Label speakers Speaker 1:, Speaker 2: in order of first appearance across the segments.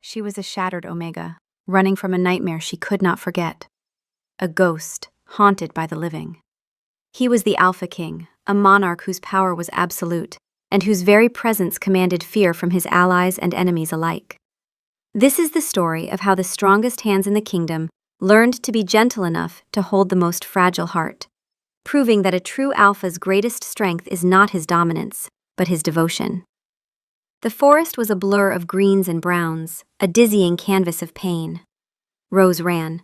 Speaker 1: She was a shattered Omega, running from a nightmare she could not forget. A ghost, haunted by the living. He was the Alpha King, a monarch whose power was absolute, and whose very presence commanded fear from his allies and enemies alike. This is the story of how the strongest hands in the kingdom learned to be gentle enough to hold the most fragile heart, proving that a true Alpha's greatest strength is not his dominance, but his devotion. The forest was a blur of greens and browns, a dizzying canvas of pain. Rose ran.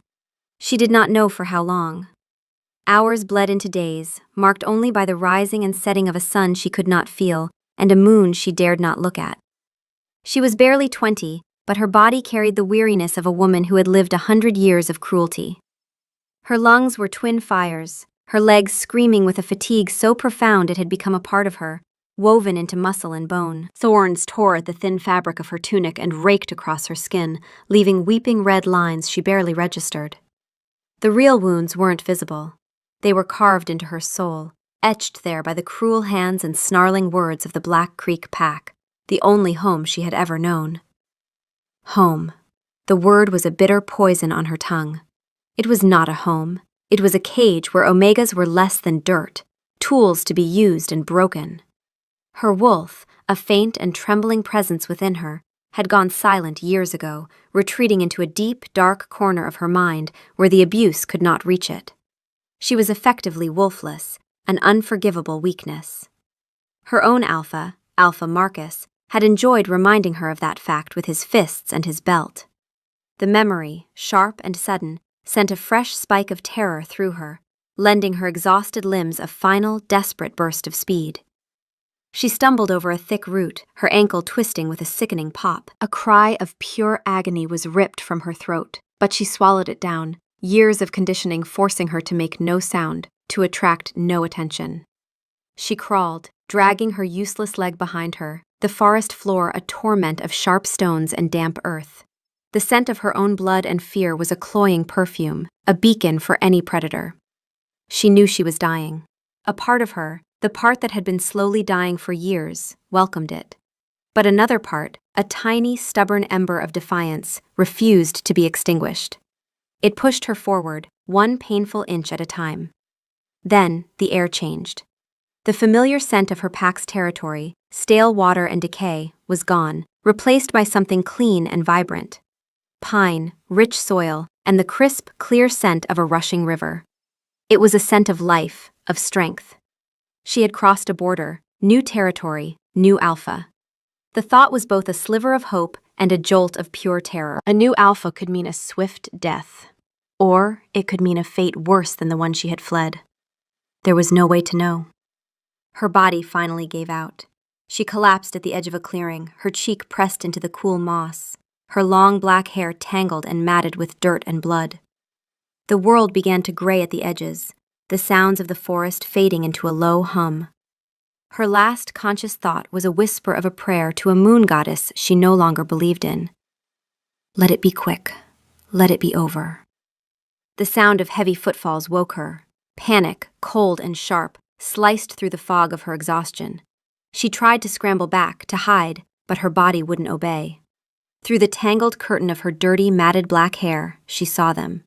Speaker 1: She did not know for how long. Hours bled into days, marked only by the rising and setting of a sun she could not feel, and a moon she dared not look at. She was barely 20, but her body carried the weariness of a woman who had lived 100 years of cruelty. Her lungs were twin fires, her legs screaming with a fatigue so profound it had become a part of her, woven into muscle and bone. Thorns tore at the thin fabric of her tunic and raked across her skin, leaving weeping red lines she barely registered. The real wounds weren't visible. They were carved into her soul, etched there by the cruel hands and snarling words of the Black Creek Pack, the only home she had ever known. Home. The word was a bitter poison on her tongue. It was not a home. It was a cage where Omegas were less than dirt, tools to be used and broken. Her wolf, a faint and trembling presence within her, had gone silent years ago, retreating into a deep, dark corner of her mind where the abuse could not reach it. She was effectively wolfless, an unforgivable weakness. Her own Alpha, Alpha Marcus, had enjoyed reminding her of that fact with his fists and his belt. The memory, sharp and sudden, sent a fresh spike of terror through her, lending her exhausted limbs a final, desperate burst of speed. She stumbled over a thick root, her ankle twisting with a sickening pop. A cry of pure agony was ripped from her throat, but she swallowed it down, years of conditioning forcing her to make no sound, to attract no attention. She crawled, dragging her useless leg behind her, the forest floor a torment of sharp stones and damp earth. The scent of her own blood and fear was a cloying perfume, a beacon for any predator. She knew she was dying. A part of her, the part that had been slowly dying for years, welcomed it. But another part, a tiny, stubborn ember of defiance, refused to be extinguished. It pushed her forward, one painful inch at a time. Then, the air changed. The familiar scent of her pack's territory, stale water and decay, was gone, replaced by something clean and vibrant. Pine, rich soil, and the crisp, clear scent of a rushing river. It was a scent of life, of strength. She had crossed a border, new territory, new Alpha. The thought was both a sliver of hope and a jolt of pure terror. A new Alpha could mean a swift death, or it could mean a fate worse than the one she had fled. There was no way to know. Her body finally gave out. She collapsed at the edge of a clearing, her cheek pressed into the cool moss, her long black hair tangled and matted with dirt and blood. The world began to gray at the edges, the sounds of the forest fading into a low hum. Her last conscious thought was a whisper of a prayer to a moon goddess she no longer believed in. Let it be quick. Let it be over. The sound of heavy footfalls woke her. Panic, cold and sharp, sliced through the fog of her exhaustion. She tried to scramble back, to hide, but her body wouldn't obey. Through the tangled curtain of her dirty, matted black hair, she saw them.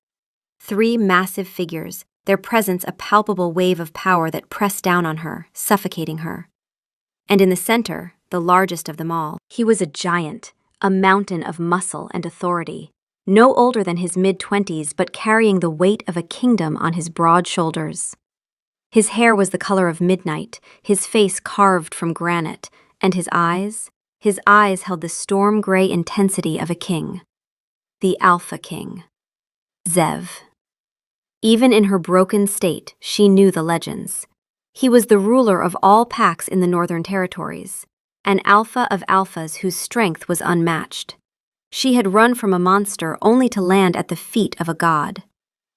Speaker 1: 3 massive figures, their presence a palpable wave of power that pressed down on her, suffocating her. And in the center, the largest of them all, he was a giant, a mountain of muscle and authority. No older than his mid-20s, but carrying the weight of a kingdom on his broad shoulders. His hair was the color of midnight, his face carved from granite, and his eyes held the storm-gray intensity of a king. The Alpha King. Zev. Even in her broken state, she knew the legends. He was the ruler of all packs in the Northern Territories, an alpha of alphas whose strength was unmatched. She had run from a monster only to land at the feet of a god.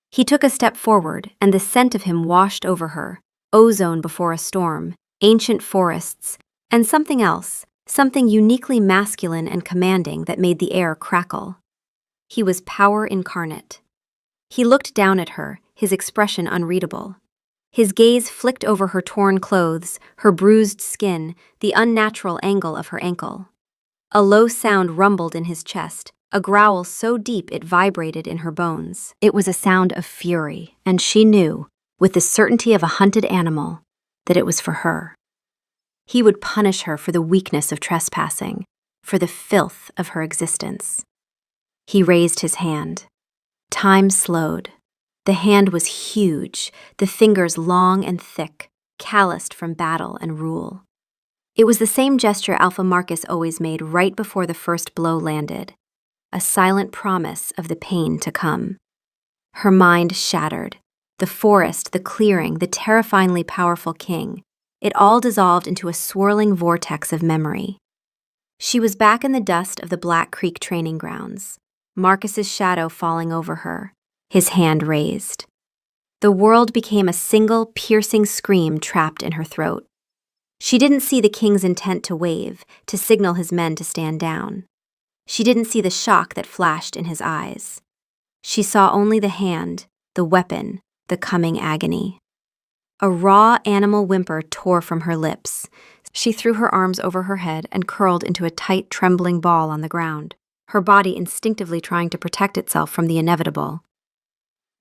Speaker 1: He took a step forward, and the scent of him washed over her, ozone before a storm, ancient forests, and something else, something uniquely masculine and commanding that made the air crackle. He was power incarnate. He looked down at her, his expression unreadable. His gaze flicked over her torn clothes, her bruised skin, the unnatural angle of her ankle. A low sound rumbled in his chest, a growl so deep it vibrated in her bones. It was a sound of fury, and she knew, with the certainty of a hunted animal, that it was for her. He would punish her for the weakness of trespassing, for the filth of her existence. He raised his hand. Time slowed. The hand was huge, the fingers long and thick, calloused from battle and rule. It was the same gesture Alpha Marcus always made right before the first blow landed, a silent promise of the pain to come. Her mind shattered. The forest, the clearing, the terrifyingly powerful king, it all dissolved into a swirling vortex of memory. She was back in the dust of the Black Creek training grounds, Marcus's shadow falling over her, his hand raised. The world became a single, piercing scream trapped in her throat. She didn't see the king's intent to wave, to signal his men to stand down. She didn't see the shock that flashed in his eyes. She saw only the hand, the weapon, the coming agony. A raw animal whimper tore from her lips. She threw her arms over her head and curled into a tight, trembling ball on the ground, her body instinctively trying to protect itself from the inevitable.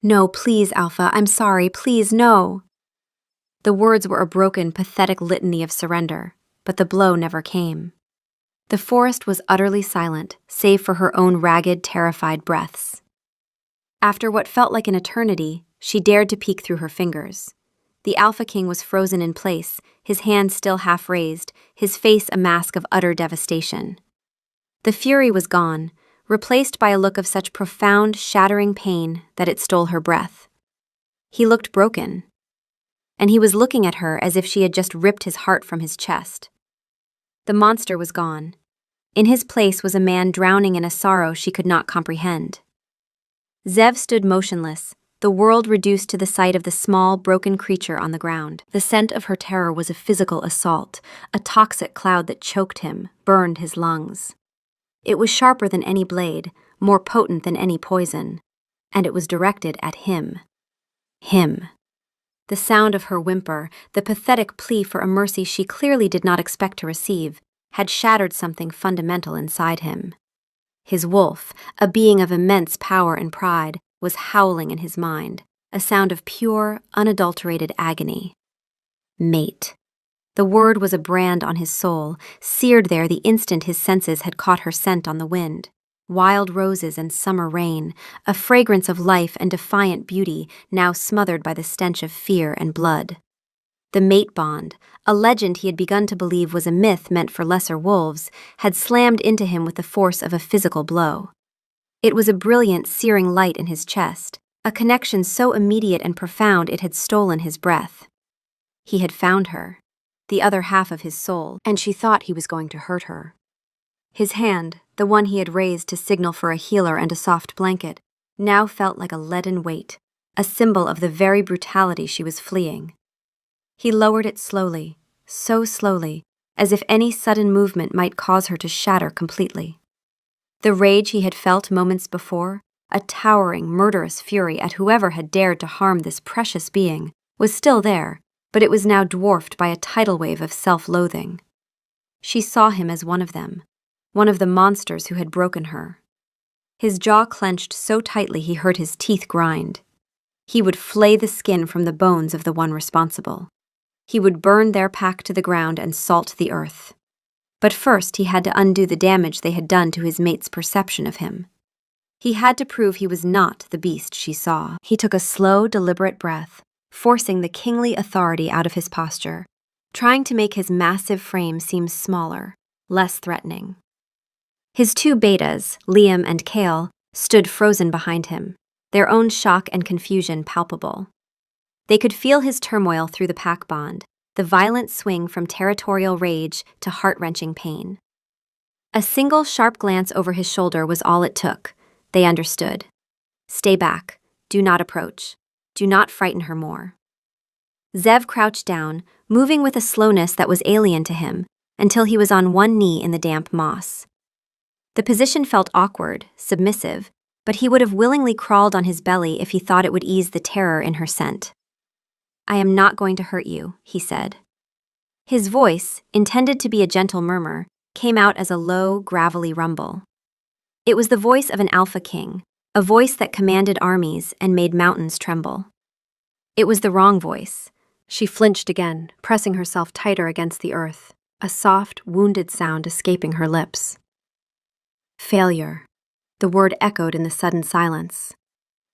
Speaker 1: "No, please, Alpha, I'm sorry, please, no." The words were a broken, pathetic litany of surrender, but the blow never came. The forest was utterly silent, save for her own ragged, terrified breaths. After what felt like an eternity, she dared to peek through her fingers. The Alpha King was frozen in place, his hand still half raised, his face a mask of utter devastation. The fury was gone, replaced by a look of such profound, shattering pain that it stole her breath. He looked broken, and he was looking at her as if she had just ripped his heart from his chest. The monster was gone. In his place was a man drowning in a sorrow she could not comprehend. Zev stood motionless, the world reduced to the sight of the small, broken creature on the ground. The scent of her terror was a physical assault, a toxic cloud that choked him, burned his lungs. It was sharper than any blade, more potent than any poison, and it was directed at him. Him. The sound of her whimper, the pathetic plea for a mercy she clearly did not expect to receive, had shattered something fundamental inside him. His wolf, a being of immense power and pride, was howling in his mind, a sound of pure, unadulterated agony. Mate. The word was a brand on his soul, seared there the instant his senses had caught her scent on the wind. Wild roses and summer rain, a fragrance of life and defiant beauty, now smothered by the stench of fear and blood. The mate bond, a legend he had begun to believe was a myth meant for lesser wolves, had slammed into him with the force of a physical blow. It was a brilliant, searing light in his chest, a connection so immediate and profound it had stolen his breath. He had found her, the other half of his soul, and she thought he was going to hurt her. His hand, the one he had raised to signal for a healer and a soft blanket, now felt like a leaden weight, a symbol of the very brutality she was fleeing. He lowered it slowly, so slowly, as if any sudden movement might cause her to shatter completely. The rage he had felt moments before, a towering, murderous fury at whoever had dared to harm this precious being, was still there, but it was now dwarfed by a tidal wave of self-loathing. She saw him as one of them, one of the monsters who had broken her. His jaw clenched so tightly he heard his teeth grind. He would flay the skin from the bones of the one responsible. He would burn their pack to the ground and salt the earth. But first he had to undo the damage they had done to his mate's perception of him. He had to prove he was not the beast she saw. He took a slow, deliberate breath, forcing the kingly authority out of his posture, trying to make his massive frame seem smaller, less threatening. His two betas, Liam and Kale, stood frozen behind him, their own shock and confusion palpable. They could feel his turmoil through the pack bond, the violent swing from territorial rage to heart-wrenching pain. A single sharp glance over his shoulder was all it took. They understood. Stay back. Do not approach. Do not frighten her more. Zev crouched down, moving with a slowness that was alien to him, until he was on one knee in the damp moss. The position felt awkward, submissive, but he would have willingly crawled on his belly if he thought it would ease the terror in her scent. "I am not going to hurt you," he said. His voice, intended to be a gentle murmur, came out as a low, gravelly rumble. It was the voice of an alpha king, a voice that commanded armies and made mountains tremble. It was the wrong voice. She flinched again, pressing herself tighter against the earth, a soft, wounded sound escaping her lips. Failure. The word echoed in the sudden silence.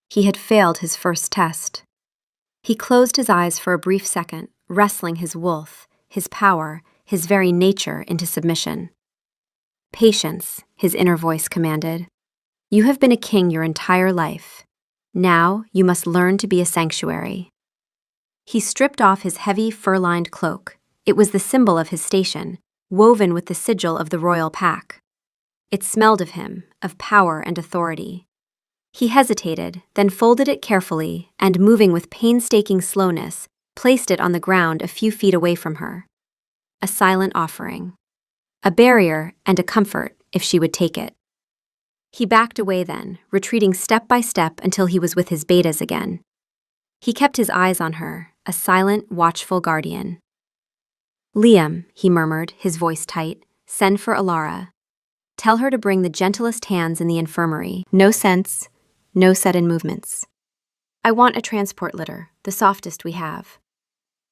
Speaker 1: He had failed his first test. He closed his eyes for a brief second, wrestling his wolf, his power, his very nature into submission. Patience, his inner voice commanded. You have been a king your entire life. Now you must learn to be a sanctuary. He stripped off his heavy, fur-lined cloak. It was the symbol of his station, woven with the sigil of the royal pack. It smelled of him, of power and authority. He hesitated, then folded it carefully and, moving with painstaking slowness, placed it on the ground a few feet away from her. A silent offering. A barrier and a comfort, if she would take it. He backed away then, retreating step by step until he was with his betas again. He kept his eyes on her, a silent, watchful guardian. Liam, he murmured, his voice tight, send for Alara. Tell her to bring the gentlest hands in the infirmary. No sense, no sudden movements. I want a transport litter, the softest we have.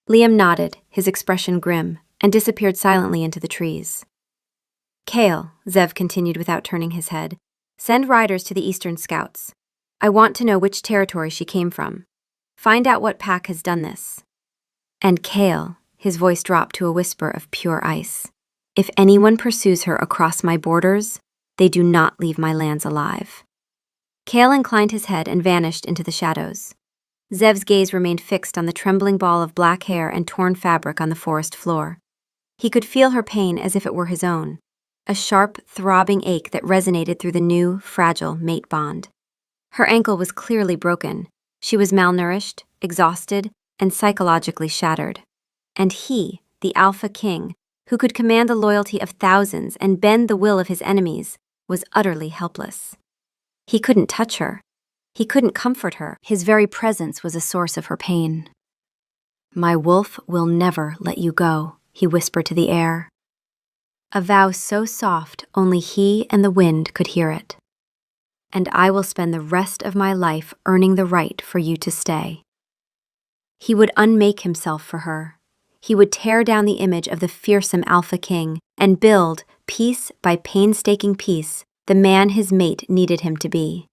Speaker 1: Liam nodded, his expression grim, and disappeared silently into the trees. Kale, Zev continued without turning his head, send riders to the Eastern Scouts. I want to know which territory she came from. Find out what pack has done this. And Kale, his voice dropped to a whisper of pure ice. If anyone pursues her across my borders, they do not leave my lands alive. Kale inclined his head and vanished into the shadows. Zev's gaze remained fixed on the trembling ball of black hair and torn fabric on the forest floor. He could feel her pain as if it were his own, a sharp, throbbing ache that resonated through the new, fragile mate bond. Her ankle was clearly broken. She was malnourished, exhausted, and psychologically shattered. And he, the Alpha King, who could command the loyalty of thousands and bend the will of his enemies, was utterly helpless. He couldn't touch her. He couldn't comfort her. His very presence was a source of her pain. My wolf will never let you go, he whispered to the air. A vow so soft only he and the wind could hear it. And I will spend the rest of my life earning the right for you to stay. He would unmake himself for her. He would tear down the image of the fearsome Alpha King and build, piece by painstaking piece, the man his mate needed him to be.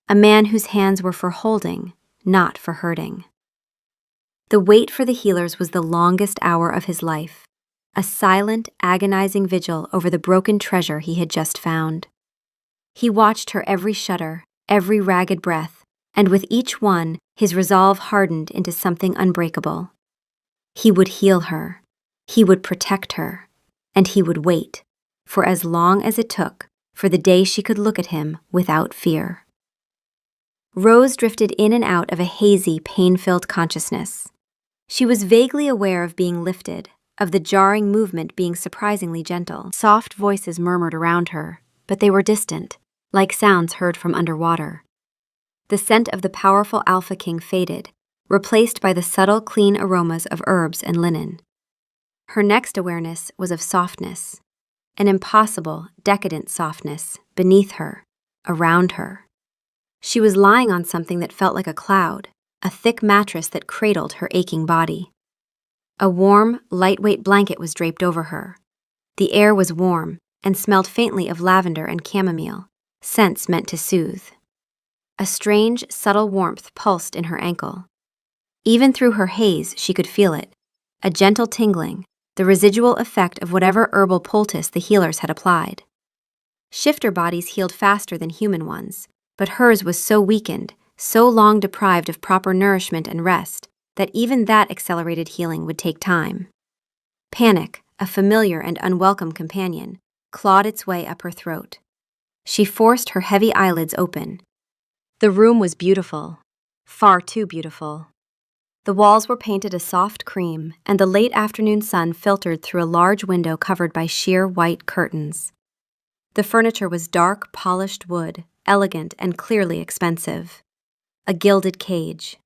Speaker 1: A man whose hands were for holding, not for hurting. The wait for the healers was the longest hour of his life, a silent, agonizing vigil over the broken treasure he had just found. He watched her every shudder, every ragged breath, and with each one, his resolve hardened into something unbreakable. He would heal her, he would protect her, and he would wait, for as long as it took, for the day she could look at him without fear. Rose drifted in and out of a hazy, pain-filled consciousness. She was vaguely aware of being lifted, of the jarring movement being surprisingly gentle. Soft voices murmured around her, but they were distant, like sounds heard from underwater. The scent of the powerful Alpha King faded, replaced by the subtle, clean aromas of herbs and linen. Her next awareness was of softness, an impossible, decadent softness beneath her, around her. She was lying on something that felt like a cloud, a thick mattress that cradled her aching body. A warm, lightweight blanket was draped over her. The air was warm and smelled faintly of lavender and chamomile, scents meant to soothe. A strange, subtle warmth pulsed in her ankle. Even through her haze, she could feel it, a gentle tingling, the residual effect of whatever herbal poultice the healers had applied. Shifter bodies healed faster than human ones, but hers was so weakened, so long deprived of proper nourishment and rest, that even that accelerated healing would take time. Panic, a familiar and unwelcome companion, clawed its way up her throat. She forced her heavy eyelids open. The room was beautiful, far too beautiful. The walls were painted a soft cream, and the late afternoon sun filtered through a large window covered by sheer white curtains. The furniture was dark, polished wood, elegant and clearly expensive. A gilded cage.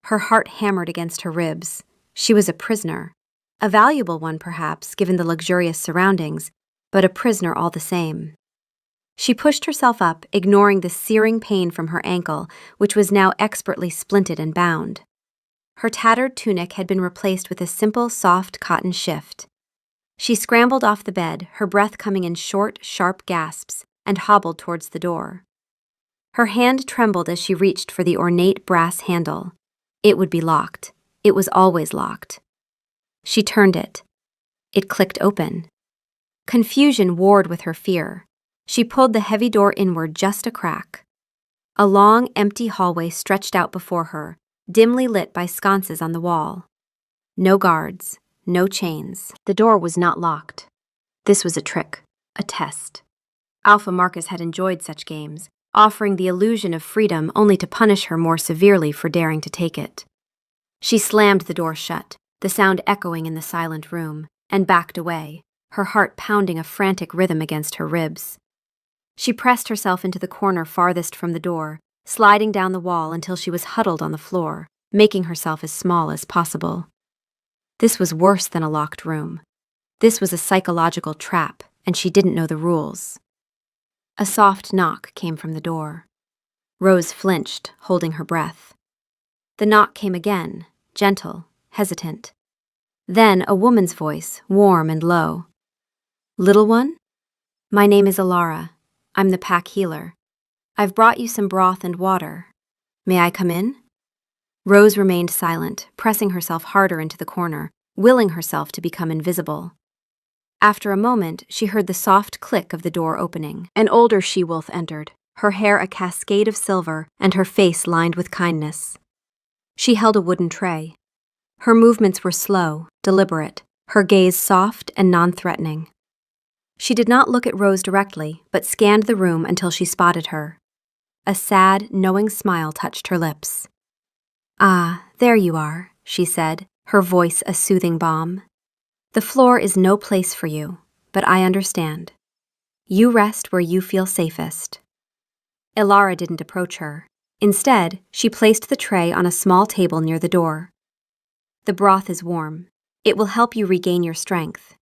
Speaker 1: Her heart hammered against her ribs. She was a prisoner. A valuable one, perhaps, given the luxurious surroundings, but a prisoner all the same. She pushed herself up, ignoring the searing pain from her ankle, which was now expertly splinted and bound. Her tattered tunic had been replaced with a simple, soft cotton shift. She scrambled off the bed, her breath coming in short, sharp gasps, and hobbled towards the door. Her hand trembled as she reached for the ornate brass handle. It would be locked. It was always locked. She turned it. It clicked open. Confusion warred with her fear. She pulled the heavy door inward just a crack. A long, empty hallway stretched out before her, dimly lit by sconces on the wall. No guards, no chains. The door was not locked. This was a trick, a test. Alpha Marcus had enjoyed such games, offering the illusion of freedom only to punish her more severely for daring to take it. She slammed the door shut, the sound echoing in the silent room, and backed away, her heart pounding a frantic rhythm against her ribs. She pressed herself into the corner farthest from the door, sliding down the wall until she was huddled on the floor, making herself as small as possible. This was worse than a locked room. This was a psychological trap, and she didn't know the rules. A soft knock came from the door. Rose flinched, holding her breath. The knock came again, gentle, hesitant. Then a woman's voice, warm and low. "Little one? My name is Alara. I'm the pack healer. I've brought you some broth and water. May I come in?" Rose remained silent, pressing herself harder into the corner, willing herself to become invisible. After a moment, she heard the soft click of the door opening. An older she-wolf entered, her hair a cascade of silver and her face lined with kindness. She held a wooden tray. Her movements were slow, deliberate, her gaze soft and non-threatening. She did not look at Rose directly, but scanned the room until she spotted her. A sad, knowing smile touched her lips. "Ah, there you are," she said, her voice a soothing balm. "The floor is no place for you, but I understand. You rest where you feel safest." Alara didn't approach her. Instead, she placed the tray on a small table near the door. "The broth is warm. It will help you regain your strength.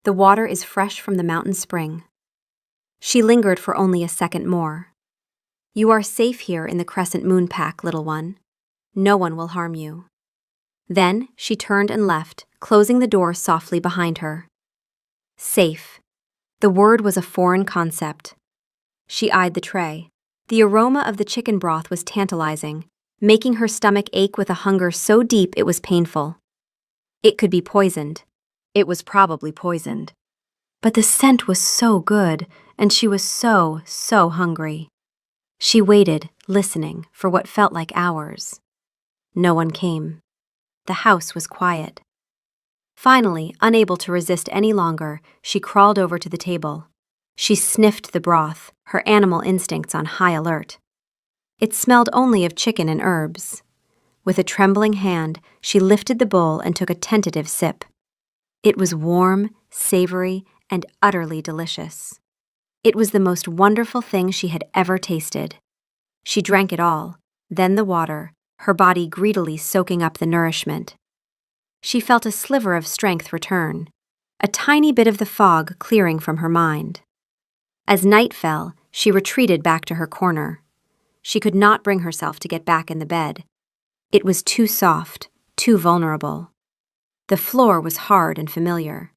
Speaker 1: The water is fresh from the mountain spring." She lingered for only a second more. "You are safe here in the Crescent Moon Pack, little one. No one will harm you." Then she turned and left, closing the door softly behind her. Safe. The word was a foreign concept. She eyed the tray. The aroma of the chicken broth was tantalizing, making her stomach ache with a hunger so deep it was painful. It could be poisoned. It was probably poisoned. But the scent was so good, and she was so hungry. She waited, listening, for what felt like hours. No one came. The house was quiet. Finally, unable to resist any longer, she crawled over to the table. She sniffed the broth, her animal instincts on high alert. It smelled only of chicken and herbs. With a trembling hand, she lifted the bowl and took a tentative sip. It was warm, savory, and utterly delicious. It was the most wonderful thing she had ever tasted. She drank it all, then the water, her body greedily soaking up the nourishment. She felt a sliver of strength return, a tiny bit of the fog clearing from her mind. As night fell, she retreated back to her corner. She could not bring herself to get back in the bed. It was too soft, too vulnerable. The floor was hard and familiar.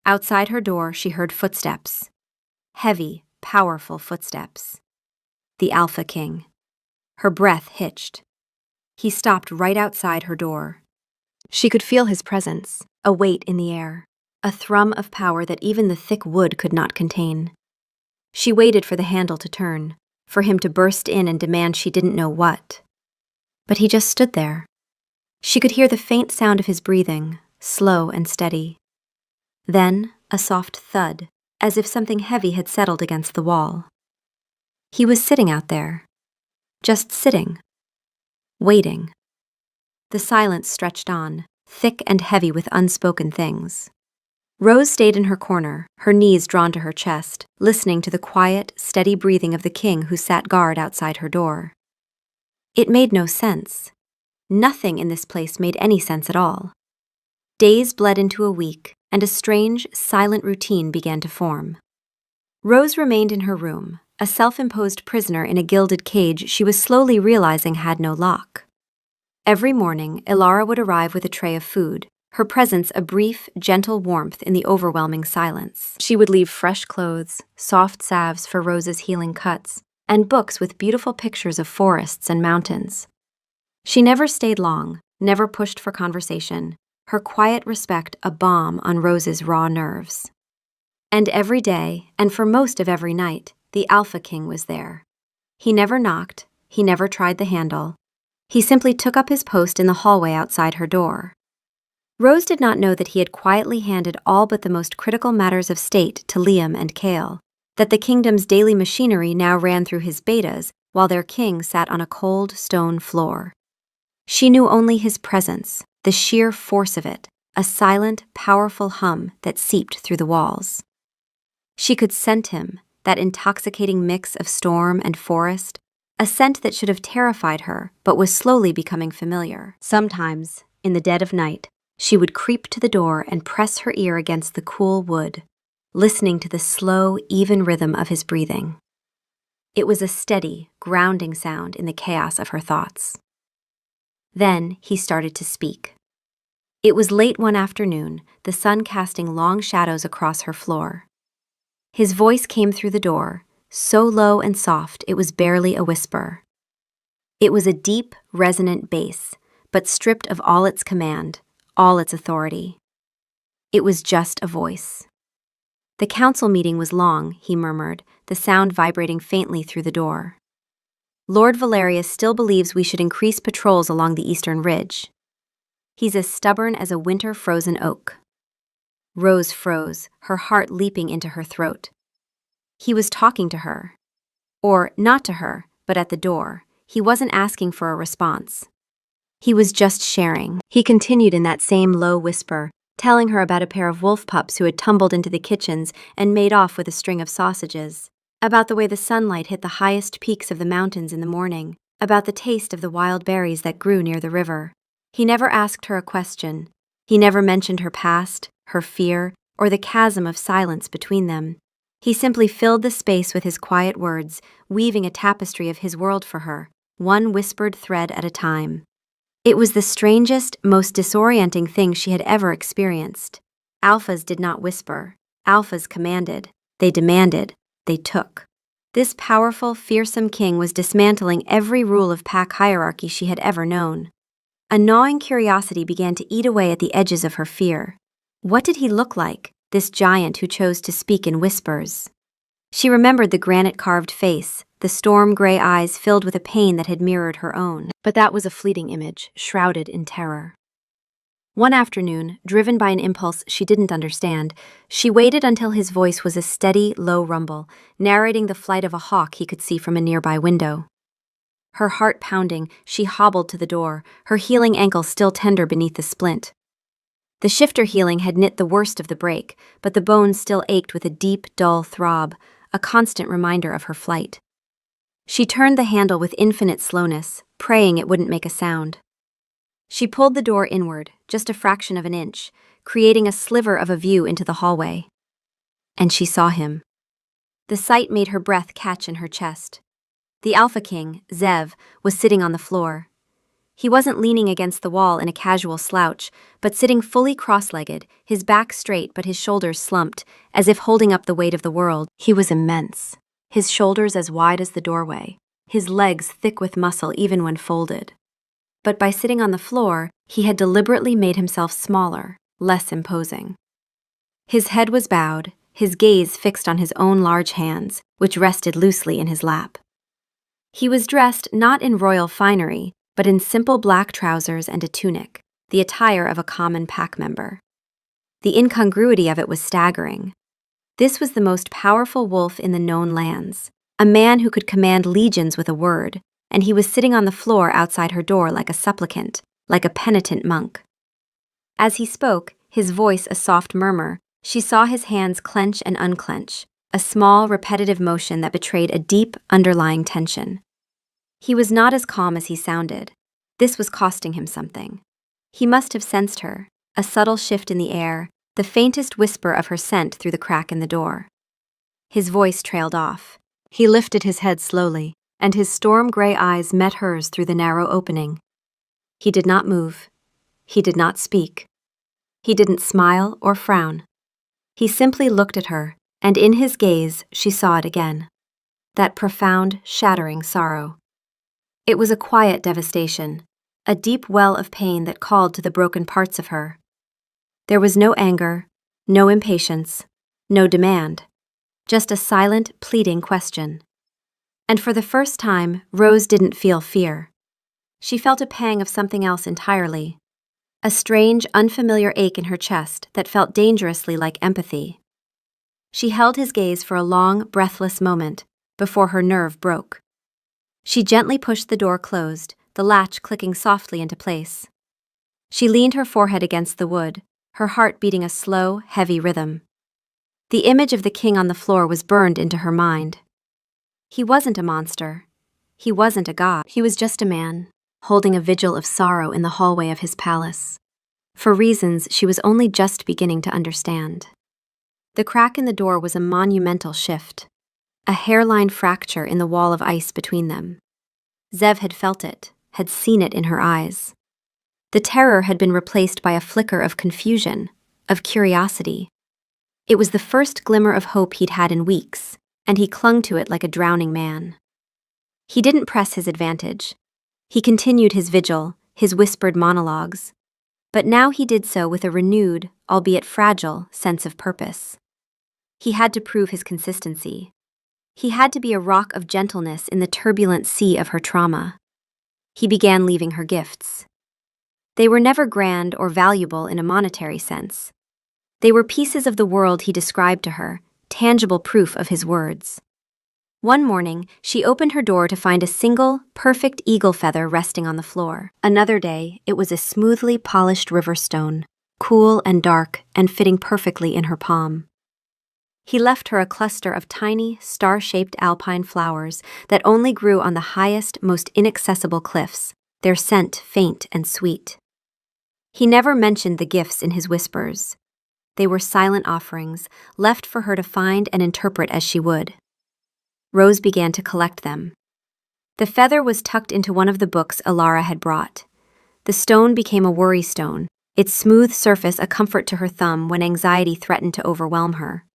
Speaker 1: Outside her door, she heard footsteps. Heavy, powerful footsteps. The Alpha King. Her breath hitched. He stopped right outside her door. She could feel his presence, a weight in the air, a thrum of power that even the thick wood could not contain. She waited for the handle to turn, for him to burst in and demand she didn't know what. But he just stood there. She could hear the faint sound of his breathing, slow and steady. Then a soft thud, as if something heavy had settled against the wall. He was sitting out there. Just sitting. Waiting. The silence stretched on, thick and heavy with unspoken things. Rose stayed in her corner, her knees drawn to her chest, listening to the quiet, steady breathing of the king who sat guard outside her door. It made no sense. Nothing in this place made any sense at all. Days bled into a week, and a strange, silent routine began to form. Rose remained in her room, a self-imposed prisoner in a gilded cage she was slowly realizing had no lock. Every morning, Ilara would arrive with a tray of food, her presence a brief, gentle warmth in the overwhelming silence. She would leave fresh clothes, soft salves for Rose's healing cuts, and books with beautiful pictures of forests and mountains. She never stayed long, never pushed for conversation, her quiet respect a balm on Rose's raw nerves. And every day, and for most of every night, the Alpha King was there. He never knocked, he never tried the handle. He simply took up his post in the hallway outside her door. Rose did not know that he had quietly handed all but the most critical matters of state to Liam and Kale, that the kingdom's daily machinery now ran through his betas while their king sat on a cold stone floor. She knew only his presence, the sheer force of it, a silent, powerful hum that seeped through the walls. She could scent him, that intoxicating mix of storm and forest, a scent that should have terrified her but was slowly becoming familiar. Sometimes, in the dead of night, she would creep to the door and press her ear against the cool wood, listening to the slow, even rhythm of his breathing. It was a steady, grounding sound in the chaos of her thoughts. Then he started to speak. It was late one afternoon, the sun casting long shadows across her floor. His voice came through the door, so low and soft it was barely a whisper. It was a deep, resonant bass, but stripped of all its command, all its authority. It was just a voice. The council meeting was long, he murmured, the sound vibrating faintly through the door. Lord Valerius still believes we should increase patrols along the eastern ridge. He's as stubborn as a winter-frozen oak. Rose froze, her heart leaping into her throat. He was talking to her. Or, not to her, but at the door. He wasn't asking for a response. He was just sharing. He continued in that same low whisper, telling her about a pair of wolf pups who had tumbled into the kitchens and made off with a string of sausages, about the way the sunlight hit the highest peaks of the mountains in the morning, about the taste of the wild berries that grew near the river. He never asked her a question. He never mentioned her past, her fear, or the chasm of silence between them. He simply filled the space with his quiet words, weaving a tapestry of his world for her, one whispered thread at a time. It was the strangest, most disorienting thing she had ever experienced. Alphas did not whisper. Alphas commanded. They demanded. They took. This powerful, fearsome king was dismantling every rule of pack hierarchy she had ever known. A gnawing curiosity began to eat away at the edges of her fear. What did he look like, this giant who chose to speak in whispers? She remembered the granite-carved face, the storm-gray eyes filled with a pain that had mirrored her own. But that was a fleeting image, shrouded in terror. One afternoon, driven by an impulse she didn't understand, she waited until his voice was a steady, low rumble, narrating the flight of a hawk he could see from a nearby window. Her heart pounding, she hobbled to the door, her healing ankle still tender beneath the splint. The shifter healing had knit the worst of the break, but the bones still ached with a deep, dull throb, a constant reminder of her flight. She turned the handle with infinite slowness, praying it wouldn't make a sound. She pulled the door inward, just a fraction of an inch, creating a sliver of a view into the hallway. And she saw him. The sight made her breath catch in her chest. The Alpha King, Zev, was sitting on the floor. He wasn't leaning against the wall in a casual slouch, but sitting fully cross-legged, his back straight but his shoulders slumped, as if holding up the weight of the world. He was immense, his shoulders as wide as the doorway, his legs thick with muscle even when folded. But by sitting on the floor, he had deliberately made himself smaller, less imposing. His head was bowed, his gaze fixed on his own large hands, which rested loosely in his lap. He was dressed not in royal finery, but in simple black trousers and a tunic, the attire of a common pack member. The incongruity of it was staggering. This was the most powerful wolf in the known lands, a man who could command legions with a word, and he was sitting on the floor outside her door like a supplicant, like a penitent monk. As he spoke, his voice a soft murmur, she saw his hands clench and unclench, a small, repetitive motion that betrayed a deep, underlying tension. He was not as calm as he sounded. This was costing him something. He must have sensed her, a subtle shift in the air, the faintest whisper of her scent through the crack in the door. His voice trailed off. He lifted his head slowly, and his storm-gray eyes met hers through the narrow opening. He did not move. He did not speak. He didn't smile or frown. He simply looked at her, and in his gaze she saw it again. That profound, shattering sorrow. It was a quiet devastation, a deep well of pain that called to the broken parts of her. There was no anger, no impatience, no demand, just a silent, pleading question. And for the first time, Rose didn't feel fear. She felt a pang of something else entirely. A strange, unfamiliar ache in her chest that felt dangerously like empathy. She held his gaze for a long, breathless moment before her nerve broke. She gently pushed the door closed, the latch clicking softly into place. She leaned her forehead against the wood, her heart beating a slow, heavy rhythm. The image of the king on the floor was burned into her mind. He wasn't a monster. He wasn't a god. He was just a man, holding a vigil of sorrow in the hallway of his palace, for reasons she was only just beginning to understand. The crack in the door was a monumental shift, a hairline fracture in the wall of ice between them. Zev had felt it, had seen it in her eyes. The terror had been replaced by a flicker of confusion, of curiosity. It was the first glimmer of hope he'd had in weeks, and he clung to it like a drowning man. He didn't press his advantage. He continued his vigil, his whispered monologues. But now he did so with a renewed, albeit fragile, sense of purpose. He had to prove his consistency. He had to be a rock of gentleness in the turbulent sea of her trauma. He began leaving her gifts. They were never grand or valuable in a monetary sense. They were pieces of the world he described to her, tangible proof of his words. One morning, she opened her door to find a single, perfect eagle feather resting on the floor. Another day, it was a smoothly polished river stone, cool and dark and fitting perfectly in her palm. He left her a cluster of tiny, star-shaped alpine flowers that only grew on the highest, most inaccessible cliffs, their scent faint and sweet. He never mentioned the gifts in his whispers. They were silent offerings, left for her to find and interpret as she would. Rose began to collect them. The feather was tucked into one of the books Alara had brought. The stone became a worry stone, its smooth surface a comfort to her thumb when anxiety threatened to overwhelm her.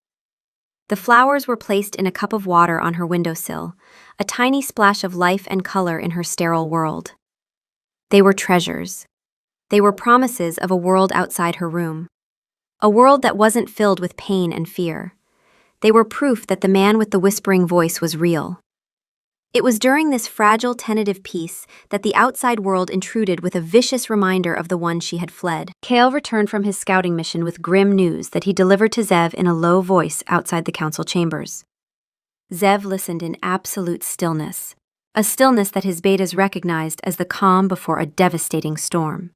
Speaker 1: The flowers were placed in a cup of water on her windowsill, a tiny splash of life and color in her sterile world. They were treasures. They were promises of a world outside her room. A world that wasn't filled with pain and fear. They were proof that the man with the whispering voice was real. It was during this fragile, tentative peace that the outside world intruded with a vicious reminder of the one she had fled. Kale returned from his scouting mission with grim news that he delivered to Zev in a low voice outside the council chambers. Zev listened in absolute stillness, a stillness that his betas recognized as the calm before a devastating storm.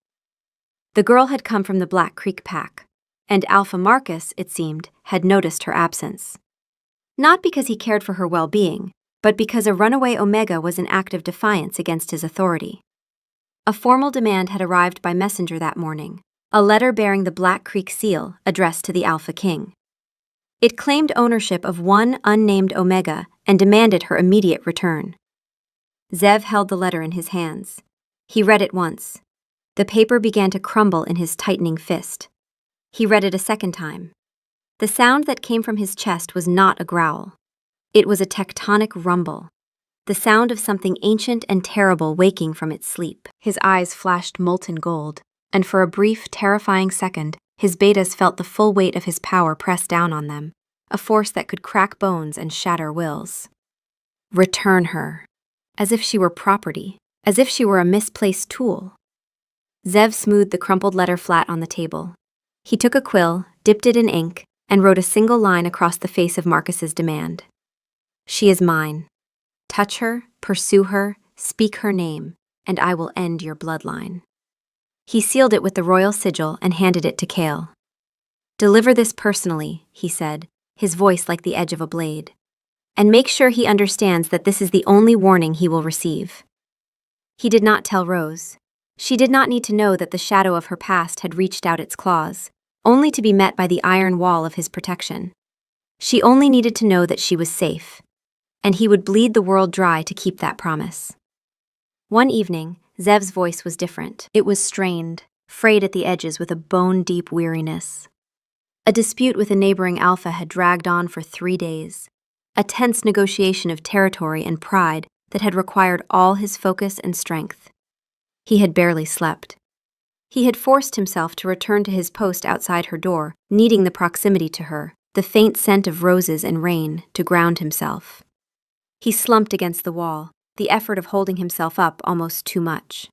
Speaker 1: The girl had come from the Black Creek pack, and Alpha Marcus, it seemed, had noticed her absence. Not because he cared for her well-being, but because a runaway Omega was in active defiance against his authority. A formal demand had arrived by messenger that morning, a letter bearing the Black Creek seal addressed to the Alpha King. It claimed ownership of one unnamed Omega and demanded her immediate return. Zev held the letter in his hands. He read it once. The paper began to crumble in his tightening fist. He read it a second time. The sound that came from his chest was not a growl. It was a tectonic rumble, the sound of something ancient and terrible waking from its sleep. His eyes flashed molten gold, and for a brief, terrifying second, his betas felt the full weight of his power press down on them, a force that could crack bones and shatter wills. Return her. As if she were property, as if she were a misplaced tool. Zev smoothed the crumpled letter flat on the table. He took a quill, dipped it in ink, and wrote a single line across the face of Marcus's demand. She is mine. Touch her, pursue her, speak her name, and I will end your bloodline. He sealed it with the royal sigil and handed it to Kale. Deliver this personally, he said, his voice like the edge of a blade. And make sure he understands that this is the only warning he will receive. He did not tell Rose. She did not need to know that the shadow of her past had reached out its claws, only to be met by the iron wall of his protection. She only needed to know that she was safe, and he would bleed the world dry to keep that promise. One evening, Zev's voice was different. It was strained, frayed at the edges with a bone-deep weariness. A dispute with a neighboring alpha had dragged on for 3 days, a tense negotiation of territory and pride that had required all his focus and strength. He had barely slept. He had forced himself to return to his post outside her door, needing the proximity to her, the faint scent of roses and rain, to ground himself. He slumped against the wall, the effort of holding himself up almost too much.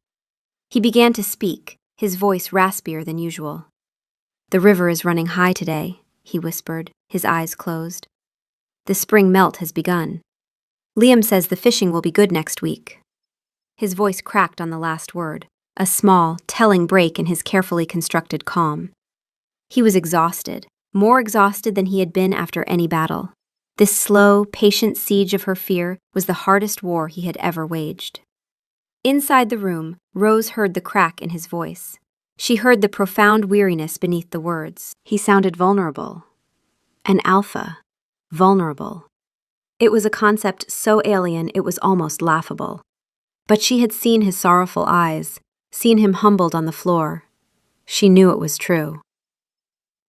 Speaker 1: He began to speak, his voice raspier than usual. "The river is running high today," he whispered, his eyes closed. "The spring melt has begun. Liam says the fishing will be good next week." His voice cracked on the last word, a small, telling break in his carefully constructed calm. He was exhausted, more exhausted than he had been after any battle. This slow, patient siege of her fear was the hardest war he had ever waged. Inside the room, Rose heard the crack in his voice. She heard the profound weariness beneath the words. He sounded vulnerable. An alpha. Vulnerable. It was a concept so alien it was almost laughable. But she had seen his sorrowful eyes, seen him humbled on the floor. She knew it was true.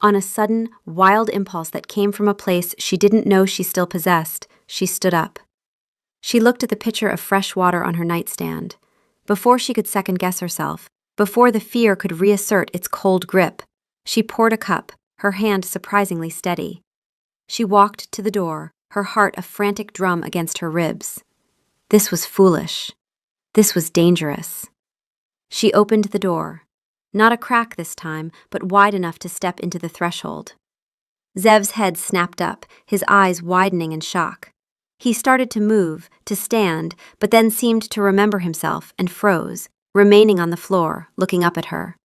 Speaker 1: On a sudden, wild impulse that came from a place she didn't know she still possessed, she stood up. She looked at the pitcher of fresh water on her nightstand. Before she could second-guess herself, before the fear could reassert its cold grip, she poured a cup, her hand surprisingly steady. She walked to the door, her heart a frantic drum against her ribs. This was foolish. This was dangerous. She opened the door. Not a crack this time, but wide enough to step into the threshold. Zev's head snapped up, his eyes widening in shock. He started to move, to stand, but then seemed to remember himself and froze, remaining on the floor, looking up at her.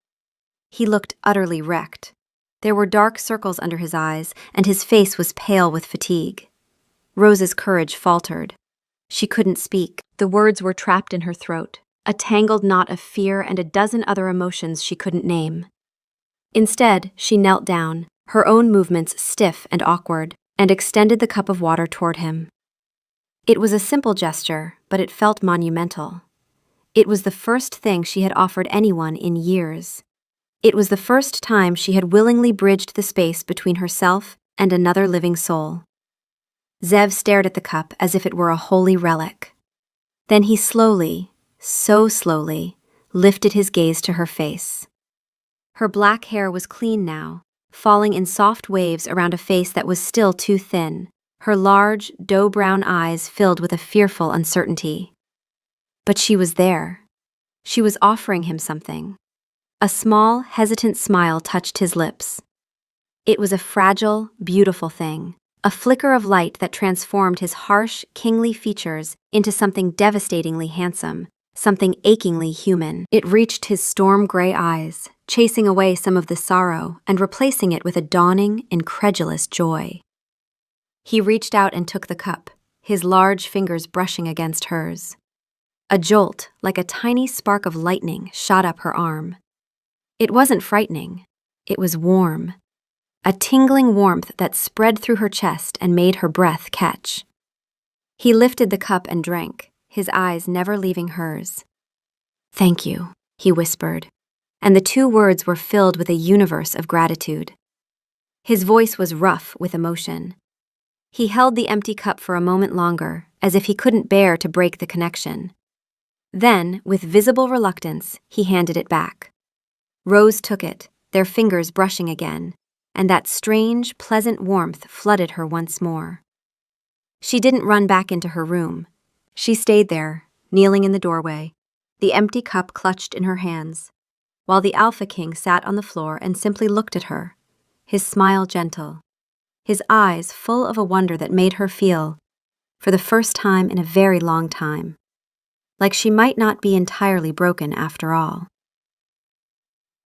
Speaker 1: He looked utterly wrecked. There were dark circles under his eyes, and his face was pale with fatigue. Rose's courage faltered. She couldn't speak. The words were trapped in her throat, a tangled knot of fear and a dozen other emotions she couldn't name. Instead, she knelt down, her own movements stiff and awkward, and extended the cup of water toward him. It was a simple gesture, but it felt monumental. It was the first thing she had offered anyone in years. It was the first time she had willingly bridged the space between herself and another living soul. Zev stared at the cup as if it were a holy relic. Then he slowly, so slowly, lifted his gaze to her face. Her black hair was clean now, falling in soft waves around a face that was still too thin, her large, dough-brown eyes filled with a fearful uncertainty. But she was there. She was offering him something. A small, hesitant smile touched his lips. It was a fragile, beautiful thing, a flicker of light that transformed his harsh, kingly features into something devastatingly handsome, something achingly human. It reached his storm-gray eyes, chasing away some of the sorrow and replacing it with a dawning, incredulous joy. He reached out and took the cup, his large fingers brushing against hers. A jolt, like a tiny spark of lightning, shot up her arm. It wasn't frightening. It was warm. A tingling warmth that spread through her chest and made her breath catch. He lifted the cup and drank, his eyes never leaving hers. "Thank you," he whispered, and the two words were filled with a universe of gratitude. His voice was rough with emotion. He held the empty cup for a moment longer, as if he couldn't bear to break the connection. Then, with visible reluctance, he handed it back. Rose took it, their fingers brushing again, and that strange, pleasant warmth flooded her once more. She didn't run back into her room. She stayed there, kneeling in the doorway, the empty cup clutched in her hands, while the Alpha King sat on the floor and simply looked at her, his smile gentle, his eyes full of a wonder that made her feel, for the first time in a very long time, like she might not be entirely broken after all.